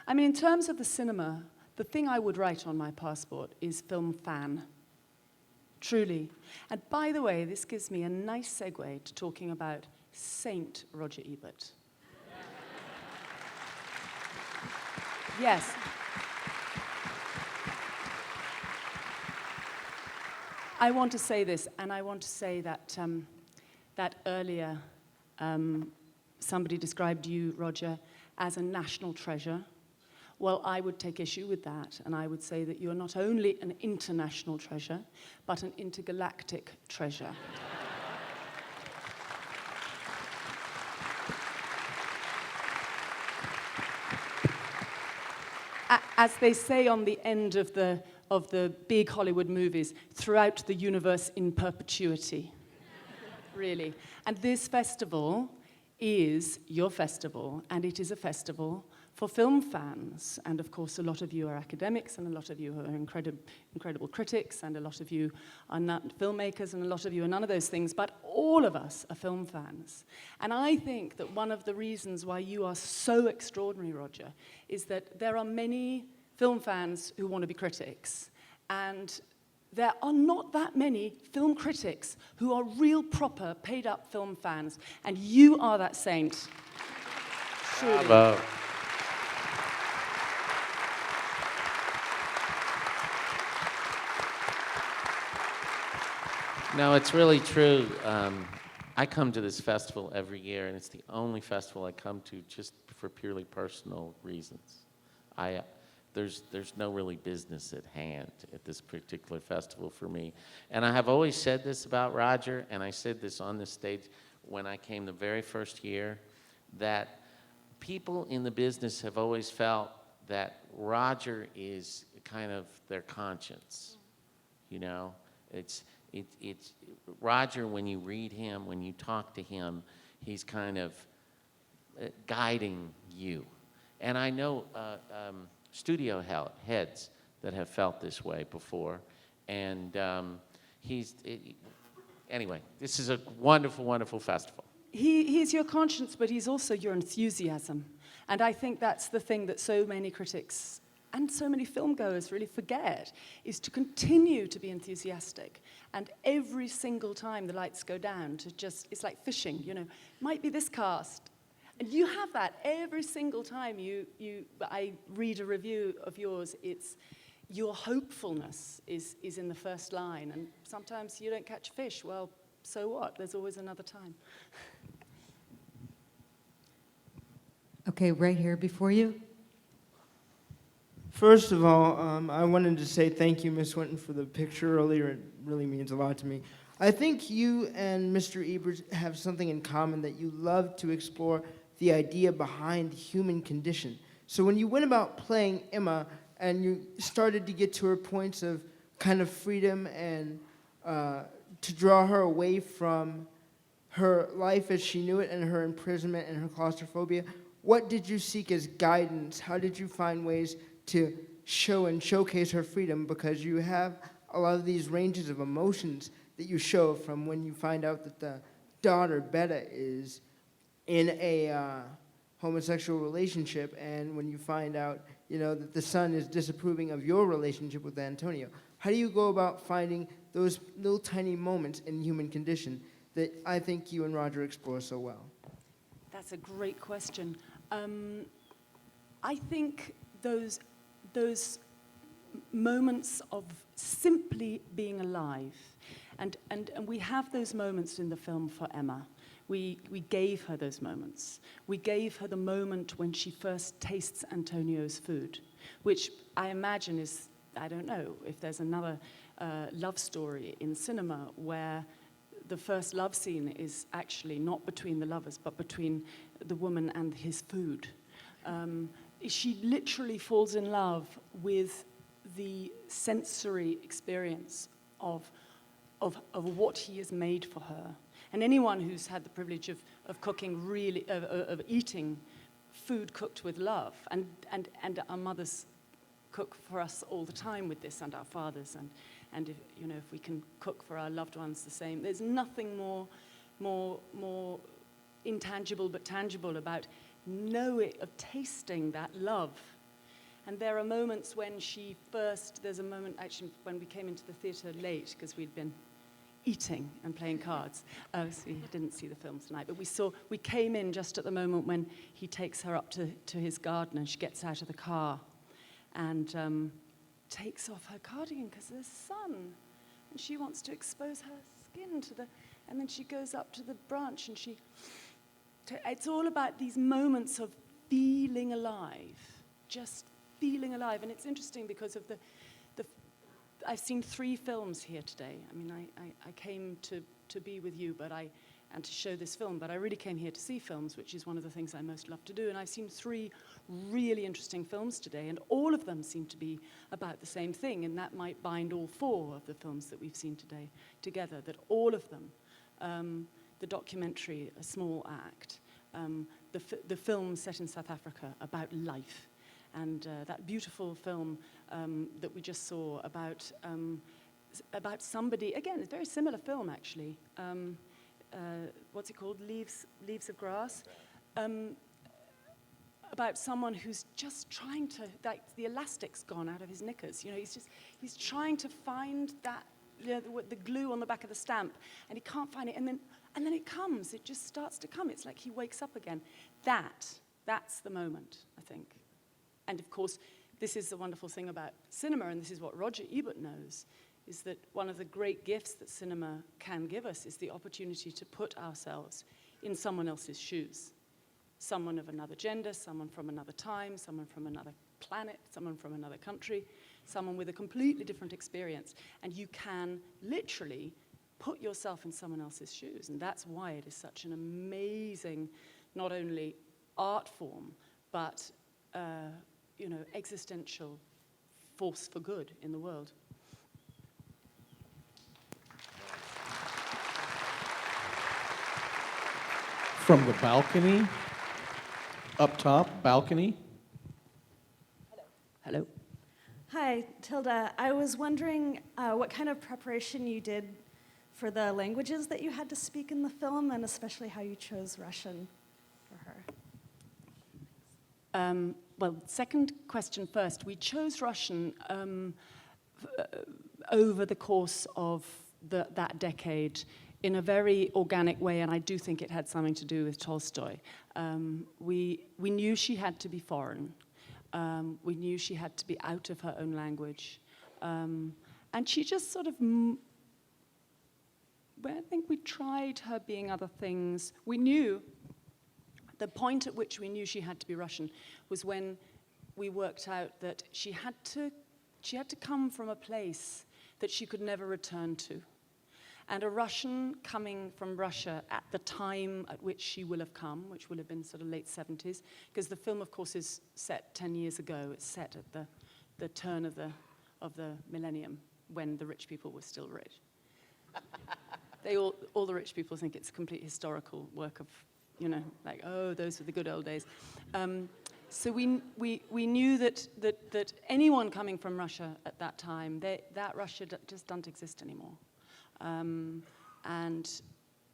B: I mean, in terms of the cinema, the thing I would write on my passport is film fan. Truly. And by the way, this gives me a nice segue to talking about Saint Roger Ebert. Yes. I want to say this, and I want to say that that earlier somebody described you, Roger, as a national treasure. Well, I would take issue with that, and I would say that you're not only an international treasure, but an intergalactic treasure. As they say on the end of the big Hollywood movies, throughout the universe in perpetuity. Really. And this festival is your festival, and it is a festival for film fans. And of course, a lot of you are academics, and a lot of you are incredible critics, and a lot of you are not filmmakers, and a lot of you are none of those things, but all of us are film fans. And I think that one of the reasons why you are so extraordinary, Roger, is that there are many film fans who want to be critics, and there are not that many film critics who are real, proper, paid-up film fans, and you are that saint. Truly.
C: Bravo. No, it's really true. I come to this festival every year, and it's the only festival I come to just for purely personal reasons. There's no really business at hand at this particular festival for me. And I have always said this about Roger, and I said this on the stage when I came the very first year, that people in the business have always felt that Roger is kind of their conscience, you know? It's Roger, when you read him, when you talk to him, he's kind of guiding you. And I know studio heads that have felt this way before. And anyway, this is a wonderful, wonderful festival.
B: He's your conscience, but he's also your enthusiasm. And I think that's the thing that so many critics and so many filmgoers really forget, is to continue to be enthusiastic. And every single time the lights go down, it's like fishing, you know, might be this cast. And you have that every single time I read a review of yours. It's your hopefulness is in the first line. And sometimes you don't catch fish. Well, so what? There's always another time.
G: Okay, right here before you.
H: First of all, I wanted to say thank you, Miss Swinton, for the picture earlier. It really means a lot to me. I think you and Mr. Ebert have something in common, that you love to explore the idea behind the human condition. So when you went about playing Emma and you started to get to her points of kind of freedom and to draw her away from her life as she knew it and her imprisonment and her claustrophobia, what did you seek as guidance? How did you find ways to show and showcase her freedom? Because you have a lot of these ranges of emotions that you show, from when you find out that the daughter, Betta, is in a homosexual relationship, and when you find out, you know, that the son is disapproving of your relationship with Antonio. How do you go about finding those little tiny moments in human condition that I think you and Roger explore so well?
B: That's a great question. I think those moments of simply being alive, and we have those moments in the film for Emma. We gave her those moments. We gave her the moment when she first tastes Antonio's food, which I imagine is, I don't know if there's another love story in cinema where the first love scene is actually not between the lovers, but between the woman and his food. She literally falls in love with the sensory experience of what he has made for her. And anyone who's had the privilege of cooking really, of eating food cooked with love, and our mothers cook for us all the time with this, and our fathers, and if, you know, if we can cook for our loved ones the same, there's nothing more intangible but tangible about of tasting that love. And there are moments when there's a moment actually when we came into the theatre late because we'd been eating and playing cards. So we didn't see the film tonight, but we came in just at the moment when he takes her up to his garden and she gets out of the car and takes off her cardigan because there's sun and she wants to expose her skin and then she goes up to the branch and it's all about these moments of feeling alive, just feeling alive. And it's interesting because of I've seen 3 films here today. I mean, I came to be with you and to show this film, but I really came here to see films, which is one of the things I most love to do. And I've seen 3 really interesting films today, and all of them seem to be about the same thing, and that might bind all 4 of the films that we've seen today together, that all of them, the documentary, A Small Act, the film set in South Africa about life, and that beautiful film that we just saw about somebody, again, a very similar film actually, what's it called, Leaves of Grass, about someone who's just trying to, like, the elastic's gone out of his knickers, you know, he's trying to find that, you know, the glue on the back of the stamp, and he can't find it, and then it comes, it just starts to come, it's like he wakes up again. That's the moment, I think. And of course, this is the wonderful thing about cinema, and this is what Roger Ebert knows, is that one of the great gifts that cinema can give us is the opportunity to put ourselves in someone else's shoes. Someone of another gender, someone from another time, someone from another planet, someone from another country, someone with a completely different experience. And you can literally put yourself in someone else's shoes. And that's why it is such an amazing, not only art form, but you know, existential force for good in the world.
I: From the balcony, up top, balcony.
B: Hello.
J: Hi, Tilda. I was wondering what kind of preparation you did for the languages that you had to speak in the film, and especially how you chose Russian for her.
B: Well, second question first. We chose Russian over the course of that decade in a very organic way, and I do think it had something to do with Tolstoy. We knew she had to be foreign. We knew she had to be out of her own language. And she just sort of, I think we tried her being other things. We knew, the point at which we knew she had to be Russian was when we worked out that she had to come from a place that she could never return to. And a Russian coming from Russia at the time at which she will have come, which will have been sort of late 70s, because the film, of course, is set 10 years ago. It's set at the turn of the millennium, when the rich people were still rich. All the rich people think it's a complete historical work of, you know, like, oh, those were the good old days. So we knew that anyone coming from Russia at that time, that Russia just doesn't exist anymore. And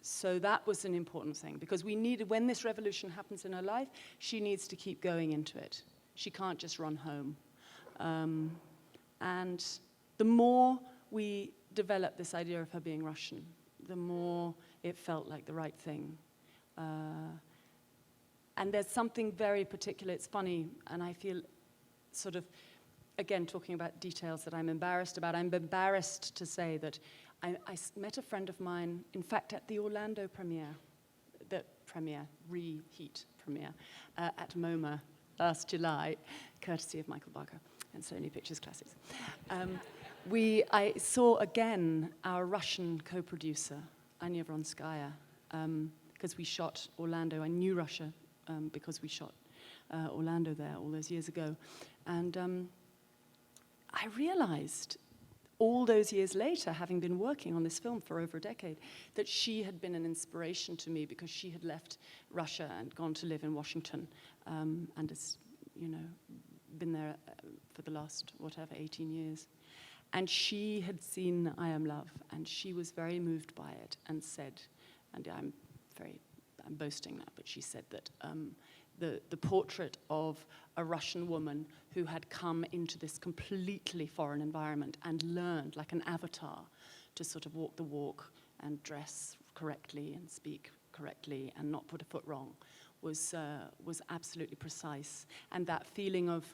B: so that was an important thing, because we needed, when this revolution happens in her life, she needs to keep going into it. She can't just run home. And the more we developed this idea of her being Russian, the more it felt like the right thing. And there's something very particular, it's funny, and I feel sort of, again, talking about details that I'm embarrassed about. I'm embarrassed to say that I met a friend of mine, in fact, at the Orlando premiere, reheat premiere, at MoMA last July, courtesy of Michael Barker and Sony Pictures Classics. I saw again our Russian co-producer, Anya Vronskaya, because we shot Orlando. I knew Russia because we shot Orlando there all those years ago. And I realized all those years later, having been working on this film for over a decade, that she had been an inspiration to me because she had left Russia and gone to live in Washington, and has, been there for the last, 18 years. And she had seen I Am Love, and she was very moved by it and said, and I'm boasting now, but she said that the portrait of a Russian woman who had come into this completely foreign environment and learned, like an avatar, to sort of walk the walk and dress correctly and speak correctly and not put a foot wrong, was absolutely precise. And that feeling of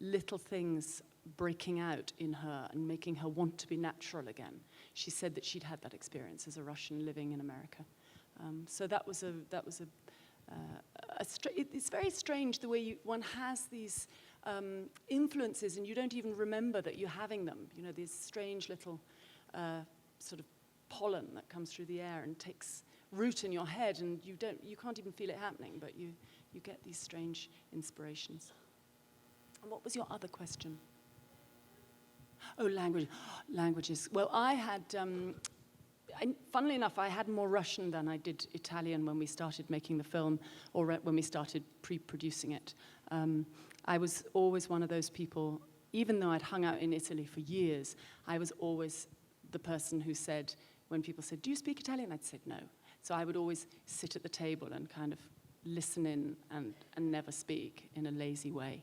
B: little things breaking out in her and making her want to be natural again. She said that she'd had that experience as a Russian living in America. So it's very strange the way one has these influences and you don't even remember that you're having them. These strange little sort of pollen that comes through the air and takes root in your head, and you can't even feel it happening, but you get these strange inspirations. And what was your other question? Oh, languages. Well, I had, funnily enough, I had more Russian than I did Italian when we started making the film, or when we started pre-producing it. I was always one of those people, even though I'd hung out in Italy for years, I was always the person who said, when people said, "Do you speak Italian?" I'd say no. So I would always sit at the table and kind of listen in and never speak in a lazy way.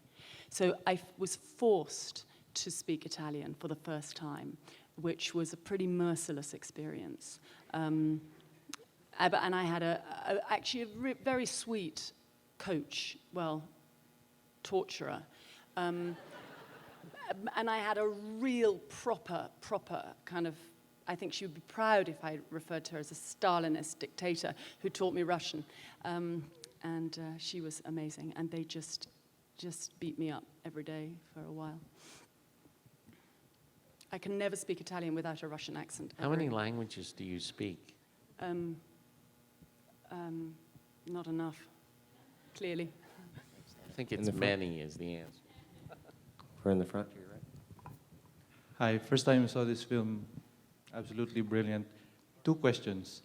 B: So I was forced to speak Italian for the first time, which was a pretty merciless experience. And I had actually a very sweet coach, torturer. And I had a real proper kind of, I think she would be proud if I referred to her as a Stalinist dictator who taught me Russian. And she was amazing. And they just beat me up every day for a while. I can never speak Italian without a Russian accent.
C: How many languages do you speak?
B: Not enough, clearly.
C: I think it's many is the answer.
K: We're in the front here, right?
L: Hi, first time I saw this film, absolutely brilliant. 2 questions.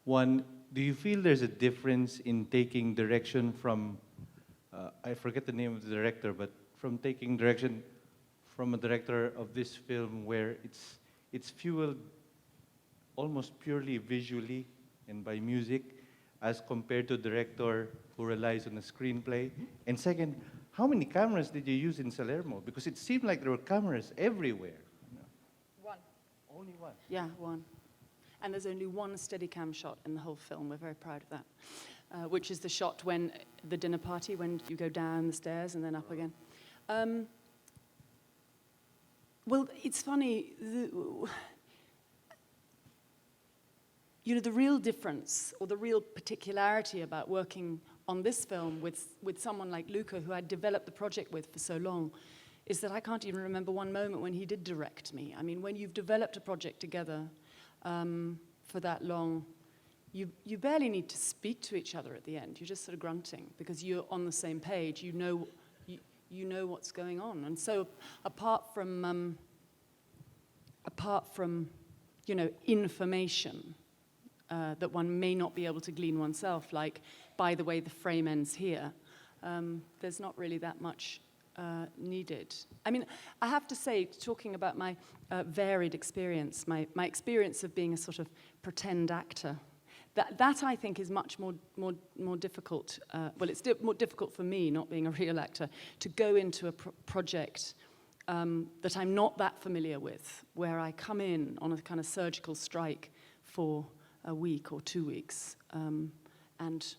L: One, do you feel there's a difference in taking direction from, I forget the name of the director, but from taking direction from a director of this film where it's fueled almost purely visually and by music as compared to a director who relies on a screenplay? And second, how many cameras did you use in Salerno? Because it seemed like there were cameras everywhere.
B: One.
L: Only one?
B: Yeah, one. And there's only one Steadicam shot in the whole film. We're very proud of that, which is the shot when the dinner party, when you go down the stairs and then up again. Well, it's funny. The real difference or the real particularity about working on this film with someone like Luca, who I'd developed the project with for so long, is that I can't even remember one moment when he did direct me. I mean, when you've developed a project together for that long, you barely need to speak to each other at the end. You're just sort of grunting because you're on the same page. You know what's going on. And so apart from information that one may not be able to glean oneself, like, by the way, the frame ends here, there's not really that much needed. I mean, I have to say, talking about my varied experience, my experience of being a sort of pretend actor, that I think is much more difficult. It's more difficult for me, not being a real actor, to go into a project that I'm not that familiar with, where I come in on a kind of surgical strike for a week or 2 weeks, and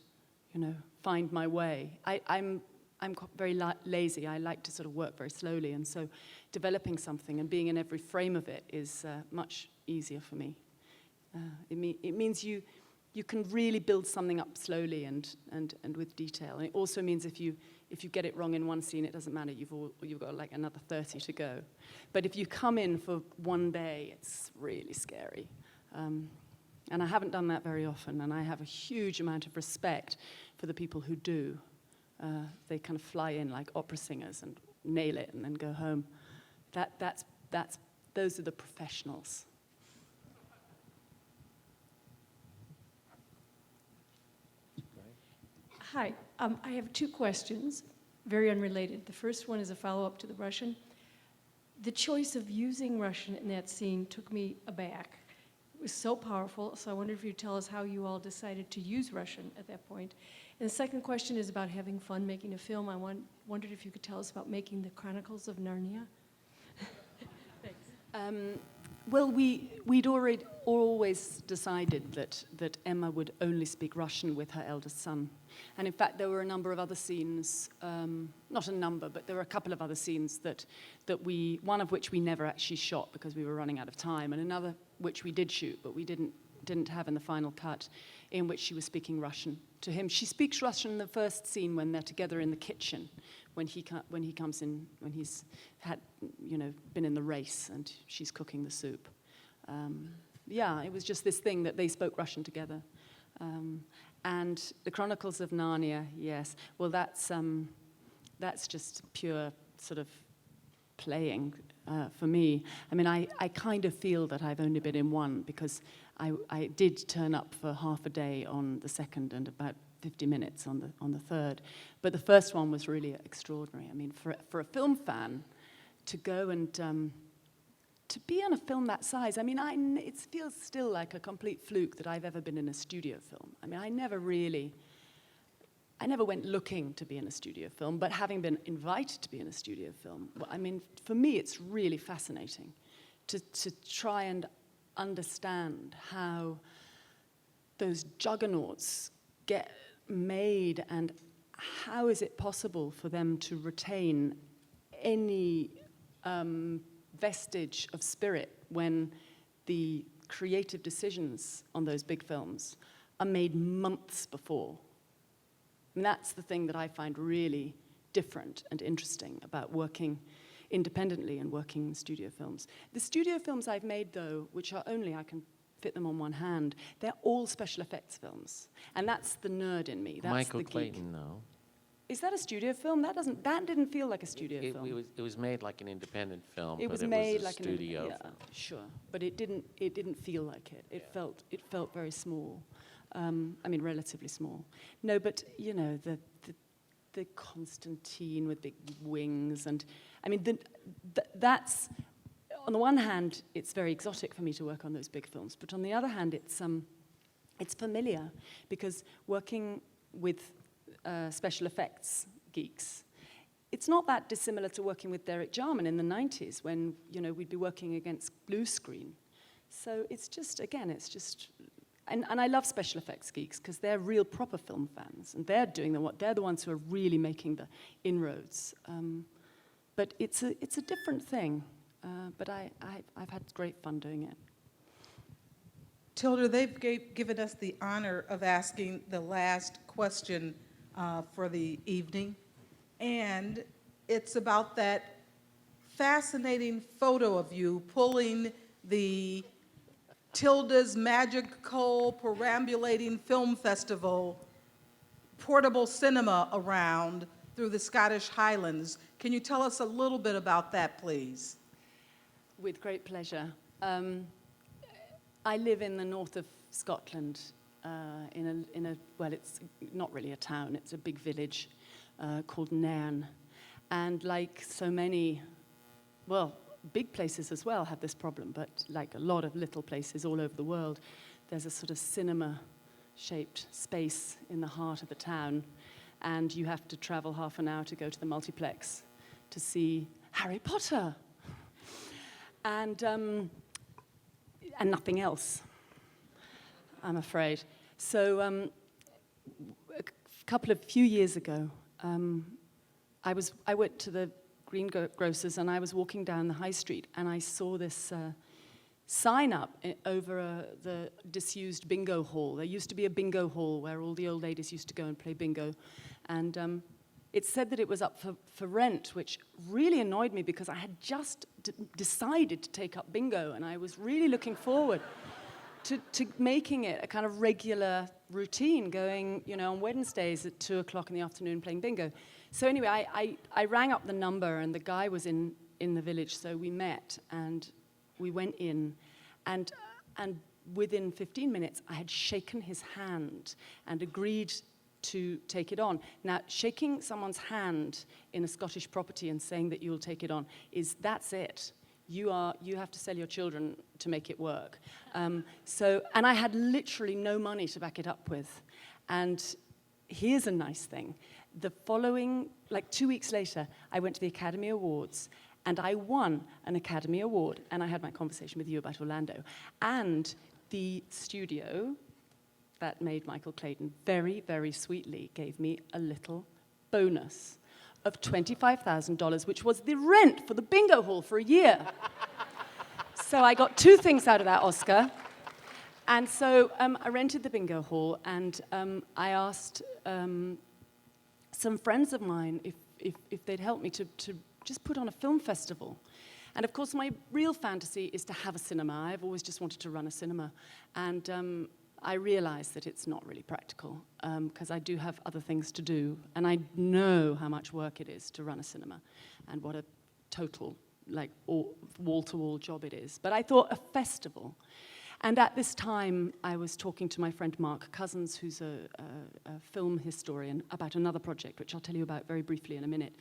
B: find my way. I'm very lazy. I like to sort of work very slowly, and so developing something and being in every frame of it is much easier for me. It means you can really build something up slowly and with detail. And it also means if you get it wrong in one scene, it doesn't matter. You've got like another 30 to go. But if you come in for one day, it's really scary. And I haven't done that very often, and I have a huge amount of respect for the people who do. They kind of fly in like opera singers and nail it and then go home. Those are the professionals.
M: Hi, I have two questions, very unrelated. The first one is a follow-up to the Russian. The choice of using Russian in that scene took me aback. It was so powerful, so I wonder if you'd tell us how you all decided to use Russian at that point. And the second question is about having fun making a film. I wondered if you could tell us about making the Chronicles of Narnia. Thanks.
B: Well, we'd already always decided that Emma would only speak Russian with her eldest son. And in fact, there were a number of other scenes, not a number, but there were a couple of other scenes one of which we never actually shot because we were running out of time, and another which we did shoot, but we didn't have in the final cut, in which she was speaking Russian to him. She speaks Russian in the first scene when they're together in the kitchen, when he comes in, when he's had, been in the race and she's cooking the soup. It was just this thing that they spoke Russian together. And the Chronicles of Narnia, yes. Well, that's just pure sort of playing for me. I mean, I kind of feel that I've only been in one because I did turn up for half a day on the second and about 50 minutes on the third. But the first one was really extraordinary. I mean, for a film fan to go and to be on a film that size, I mean, it feels still like a complete fluke that I've ever been in a studio film. I mean, I never went looking to be in a studio film, but having been invited to be in a studio film, well, I mean, for me, it's really fascinating to try and understand how those juggernauts get made and how is it possible for them to retain any vestige of spirit when the creative decisions on those big films are made months before. And that's the thing that I find really different and interesting about working independently and working in studio films. The studio films I've made, though, which are only, I can fit them on one hand, they're all special effects films. And that's the nerd in me. That's
C: Michael
B: the geek.
C: Clayton, though.
B: Is that a studio film? That didn't feel like a studio film.
C: It was made like an independent film,
B: It was
C: but it
B: made
C: was a
B: like
C: studio
B: yeah,
C: film.
B: sure, but it didn't feel like it. It felt very small. I mean, relatively small. No, but the Constantine with big wings, and I mean, that's on the one hand, it's very exotic for me to work on those big films, but on the other hand, it's familiar because working with special effects geeks, it's not that dissimilar to working with Derek Jarman in the 90s when, we'd be working against blue screen. So it's just, and I love special effects geeks because they're real proper film fans and they're the ones who are really making the inroads. But it's a different thing, but I've had great fun doing it.
A: Tilda, they've given us the honor of asking the last question for the evening, and it's about that fascinating photo of you pulling the Tilda's Magical Perambulating Film Festival portable cinema around through the Scottish Highlands. Can you tell us a little bit about that, please?
B: With great pleasure. I live in the north of Scotland, well, it's not really a town, it's a big village called Nairn. And like so many, well, big places as well have this problem, but like a lot of little places all over the world, there's a sort of cinema-shaped space in the heart of the town, and you have to travel half an hour to go to the multiplex to see Harry Potter. And nothing else, I'm afraid. So a few years ago, I went to the greengrocers and I was walking down the high street and I saw this sign up over the disused bingo hall. There used to be a bingo hall where all the old ladies used to go and play bingo. And it said that it was up for rent, which really annoyed me because I had just decided to take up bingo and I was really looking forward to making it a kind of regular routine, going, on Wednesdays at 2 o'clock in the afternoon playing bingo. So anyway, I rang up the number, and the guy was in the village, so we met, and we went in, and within 15 minutes, I had shaken his hand and agreed to take it on. Now, shaking someone's hand in a Scottish property and saying that you'll take it on that's it. You have to sell your children to make it work. And I had literally no money to back it up with. And here's a nice thing. The following, 2 weeks later, I went to the Academy Awards, and I won an Academy Award. And I had my conversation with you about Orlando. And the studio that made Michael Clayton very, very sweetly gave me a little bonus of $25,000, which was the rent for the bingo hall for a year. So I got 2 things out of that Oscar. And so I rented the bingo hall, and I asked some friends of mine if they'd help me to just put on a film festival. And of course, my real fantasy is to have a cinema. I've always just wanted to run a cinema. And I realize that it's not really practical, because I do have other things to do, and I know how much work it is to run a cinema, and what a total, wall-to-wall job it is. But I thought a festival. And at this time, I was talking to my friend Mark Cousins, who's a film historian, about another project, which I'll tell you about very briefly in a minute.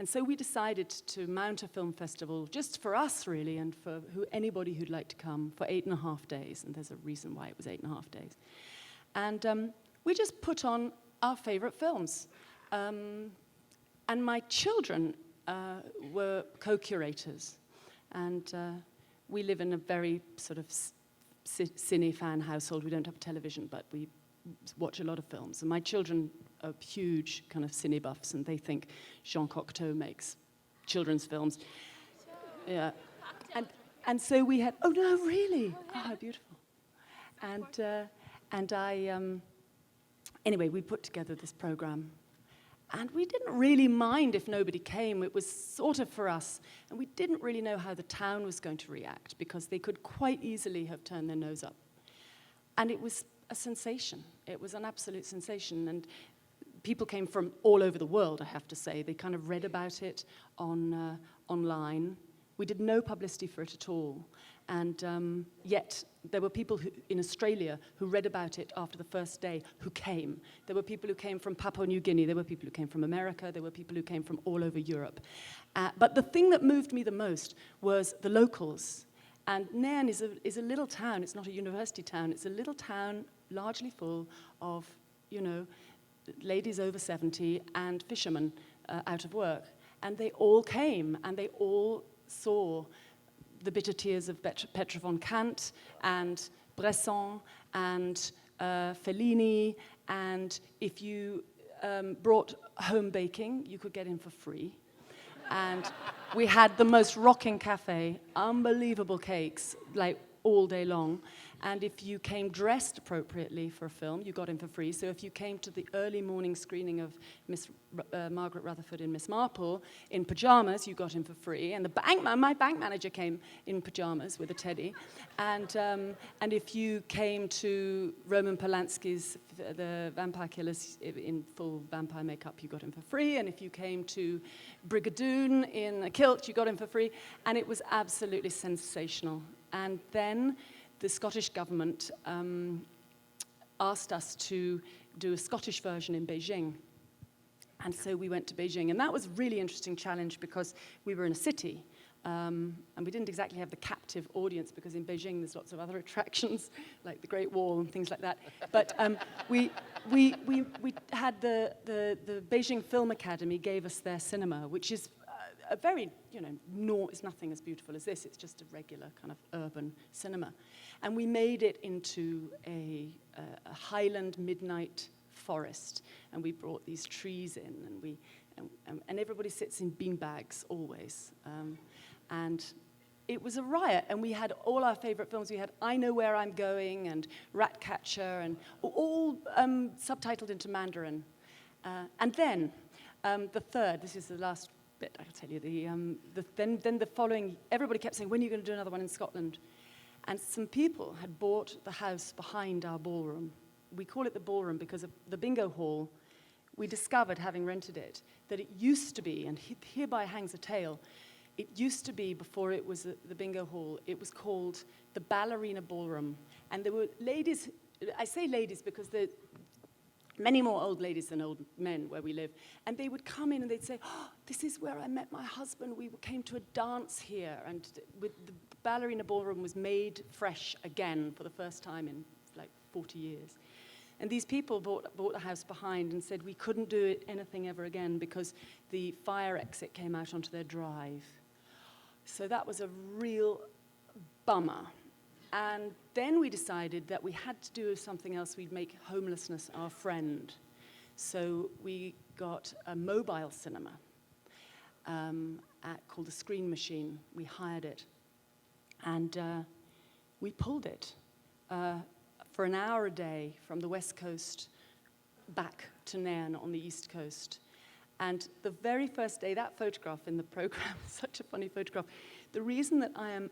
B: And so we decided to mount a film festival just for us, really, and for anybody who'd like to come, for 8.5 days. And there's a reason why it was 8.5 days. And we just put on our favorite films. And my children were co-curators. And we live in a very sort of cine fan household. We don't have television, but we watch a lot of films. And my children are huge kind of cine buffs, and they think Jean Cocteau makes children's films. Yeah. And so we had, oh no, really? Oh, how beautiful. And anyway, we put together this program. And we didn't really mind if nobody came. It was sort of for us. And we didn't really know how the town was going to react, because they could quite easily have turned their nose up. And it was a sensation. It was an absolute sensation. And people came from all over the world, I have to say. They kind of read about it online. We did no publicity for it at all. And yet, there were people in Australia who read about it after the first day who came. There were people who came from Papua New Guinea. There were people who came from America. There were people who came from all over Europe. But the thing that moved me the most was the locals. And Nairn is a little town. It's not a university town. It's a little town largely full of, ladies over 70 and fishermen out of work. And they all came, and they all saw the bitter tears of Petra von Kant and Bresson and Fellini. And if you brought home baking, you could get in for free. And we had the most rocking cafe, unbelievable cakes, all day long. And if you came dressed appropriately for a film, you got in for free. So if you came to the early morning screening of Margaret Rutherford in Miss Marple in pajamas, you got in for free. And my bank manager came in pajamas with a teddy. And if you came to Roman Polanski's The Vampire Killers in full vampire makeup, you got in for free. And if you came to Brigadoon in a kilt, you got in for free. And it was absolutely sensational. And then the Scottish government asked us to do a Scottish version in Beijing. And so we went to Beijing. And that was a really interesting challenge, because we were in a city. And we didn't exactly have the captive audience, because in Beijing there's lots of other attractions, like the Great Wall and things like that. But we had the Beijing Film Academy gave us their cinema, which is a very, it's nothing as beautiful as this. It's just a regular kind of urban cinema. And we made it into a highland midnight forest. And we brought these trees in, and everybody sits in beanbags always. And it was a riot. And we had all our favorite films. We had I Know Where I'm Going and Ratcatcher, and all subtitled into Mandarin. And then the third, this is the last bit, I'll tell you, then the following, everybody kept saying, when are you going to do another one in Scotland? And some people had bought the house behind our ballroom. We call it the ballroom because of the bingo hall. We discovered, having rented it, that it used to be, and hereby hangs a tale, it used to be, before it was the bingo hall, it was called the Ballerina Ballroom. And there were ladies, I say ladies because there are many more old ladies than old men where we live. And they would come in and they'd say, oh, this is where I met my husband. We came to a dance here. And with the Ballerina Ballroom was made fresh again for the first time in like 40 years. And these people bought a house behind and said we couldn't do anything ever again because the fire exit came out onto their drive. So that was a real bummer. And then we decided that we had to do something else. We'd make homelessness our friend. So we got a mobile cinema called the Screen Machine. We hired it. And we pulled it for an hour a day from the West Coast back to Nairn on the East Coast. And the very first day, that photograph in the program, such a funny photograph, the reason that I am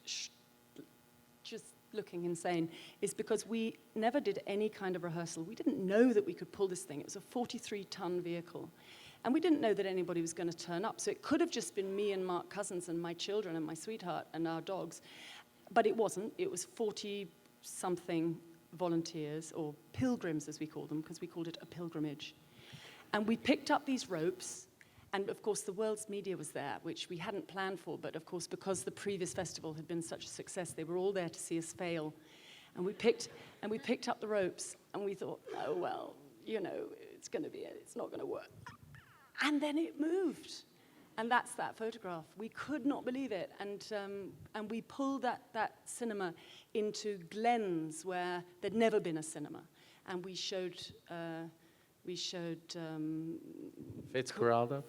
B: just looking insane is because we never did any kind of rehearsal. We didn't know that we could pull this thing. It was a 43-ton vehicle. And we didn't know that anybody was going to turn up. So it could have just been me and Mark Cousins and my children and my sweetheart and our dogs. But it wasn't. It was 40-something volunteers, or pilgrims as we call them, because we called it a pilgrimage. And we picked up these ropes, and of course the world's media was there, which we hadn't planned for, but of course because the previous festival had been such a success, they were all there to see us fail. And we picked up the ropes, and we thought, oh well, you know, it's not going to work. And then it moved. And that's that photograph. We could not believe it. And we pulled that cinema into Glens, where there'd never been a cinema. And we showed
C: Fitzcarraldo?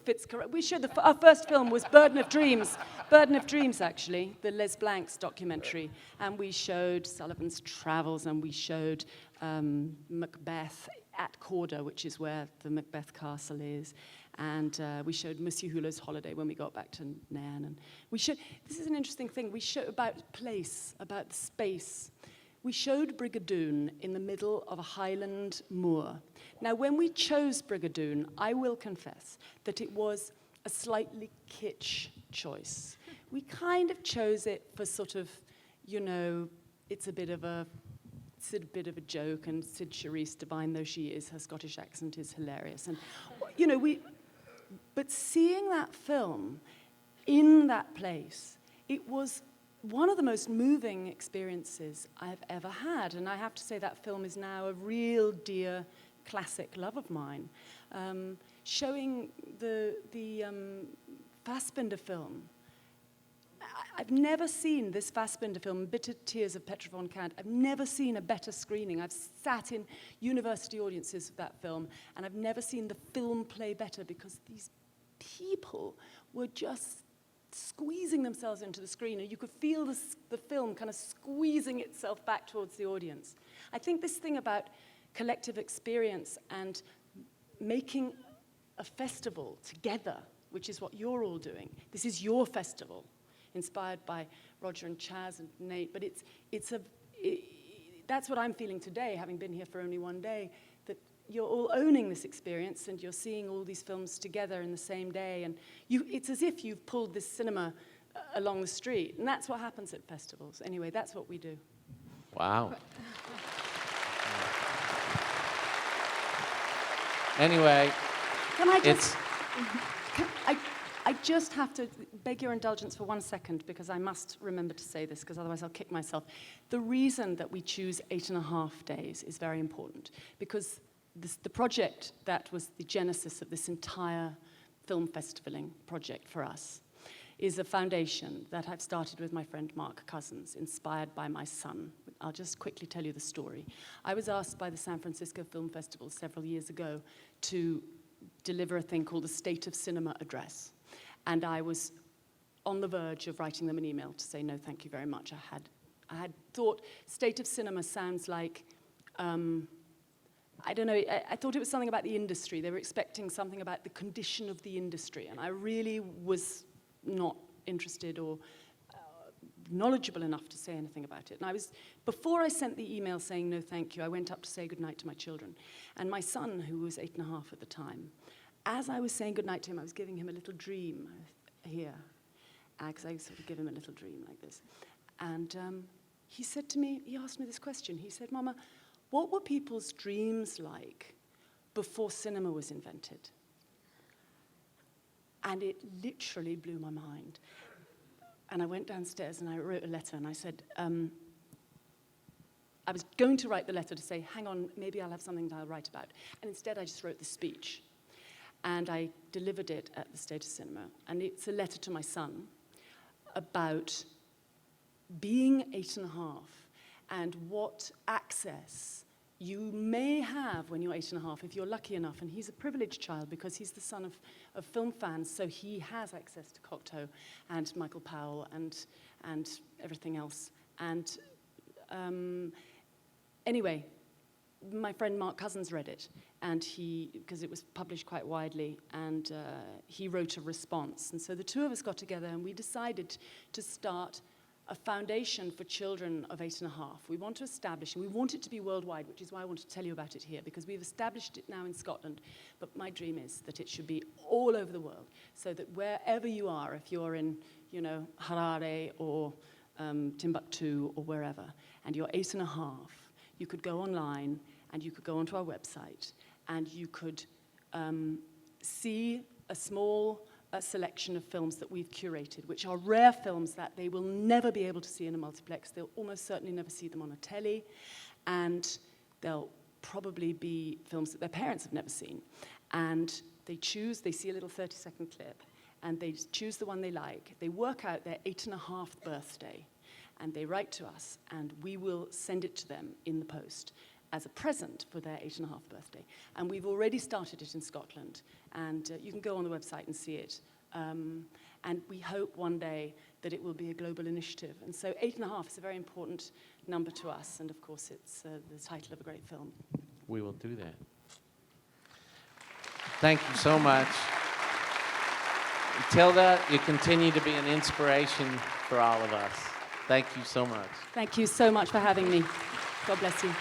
B: Our first film was Burden of Dreams. Burden of Dreams, actually, the Les Blancs documentary. And we showed Sullivan's Travels, and we showed Macbeth at Corder, which is where the Macbeth castle is. And we showed Monsieur Hulot's Holiday when we got back to Nairn. And this is an interesting thing. We showed about place, about the space. We showed Brigadoon in the middle of a Highland moor. Now, when we chose Brigadoon, I will confess that it was a slightly kitsch choice. We kind of chose it for sort of, you know, it's a bit of a joke, and Sid Charisse, divine though she is, her Scottish accent is hilarious. And, you know, but seeing that film in that place, it was one of the most moving experiences I've ever had. And I have to say that film is now a real dear classic love of mine. Showing the Fassbinder film. I've never seen this Fassbinder film, Bitter Tears of Petra von Kant. I've never seen a better screening. I've sat in university audiences of that film, and I've never seen the film play better, because these people were just squeezing themselves into the screen, and you could feel the film kind of squeezing itself back towards the audience. I think this thing about collective experience and making a festival together, which is what you're all doing. This is your festival, inspired by Roger and Chaz and Nate, but that's what I'm feeling today, having been here for only one day, that you're all owning this experience, and you're seeing all these films together in the same day, and it's as if you've pulled this cinema along the street, and that's what happens at festivals. Anyway, that's what we do.
C: Wow. Anyway,
B: Can I just... I just have to beg your indulgence for 1 second, because I must remember to say this, because otherwise I'll kick myself. The reason that we choose 8.5 days is very important, because the project that was the genesis of this entire film festivaling project for us is a foundation that I've started with my friend Mark Cousins, inspired by my son. I'll just quickly tell you the story. I was asked by the San Francisco Film Festival several years ago to deliver a thing called the State of Cinema Address. And I was on the verge of writing them an email to say, no, thank you very much. I had thought State of Cinema sounds like, I don't know, I thought it was something about the industry. They were expecting something about the condition of the industry. And I really was not interested or knowledgeable enough to say anything about it. And before I sent the email saying no thank you, I went up to say goodnight to my children. And my son, who was 8.5 at the time, as I was saying goodnight to him, I was giving him a little dream here, because I sort of give him a little dream like this. And he said to me, he asked me this question. He said, Mama, what were people's dreams like before cinema was invented? And it literally blew my mind. And I went downstairs and I wrote a letter and I said, I was going to write the letter to say, hang on, maybe I'll have something that I'll write about. And instead I just wrote the speech. And I delivered it at the State of Cinema. And it's a letter to my son about being 8.5 and what access you may have when you're 8.5, if you're lucky enough. And he's a privileged child because he's the son of film fans, so he has access to Cocteau and Michael Powell and everything else. And anyway, my friend Mark Cousins read it, and because it was published quite widely, and he wrote a response. And so the two of us got together and we decided to start a foundation for children of 8.5. We want to establish, and we want it to be worldwide, which is why I want to tell you about it here, because we've established it now in Scotland, but my dream is that it should be all over the world, so that wherever you are, if you're in, Harare or Timbuktu or wherever, and you're 8.5, you could go online and you could go onto our website and you could see a small selection of films that we've curated, which are rare films that they will never be able to see in a multiplex. They'll almost certainly never see them on a telly, and they'll probably be films that their parents have never seen. And they see a little 30-second clip, and they choose the one they like. They work out their 8.5th birthday, and they write to us, and we will send it to them in the post as a present for their 8.5th birthday. And we've already started it in Scotland, and you can go on the website and see it. And we hope one day that it will be a global initiative. And so 8.5 is a very important number to us, and of course it's the title of a great film.
C: We will do that. Thank you so much. Tilda, you continue to be an inspiration for all of us. Thank you so much.
B: Thank you so much for having me. God bless you.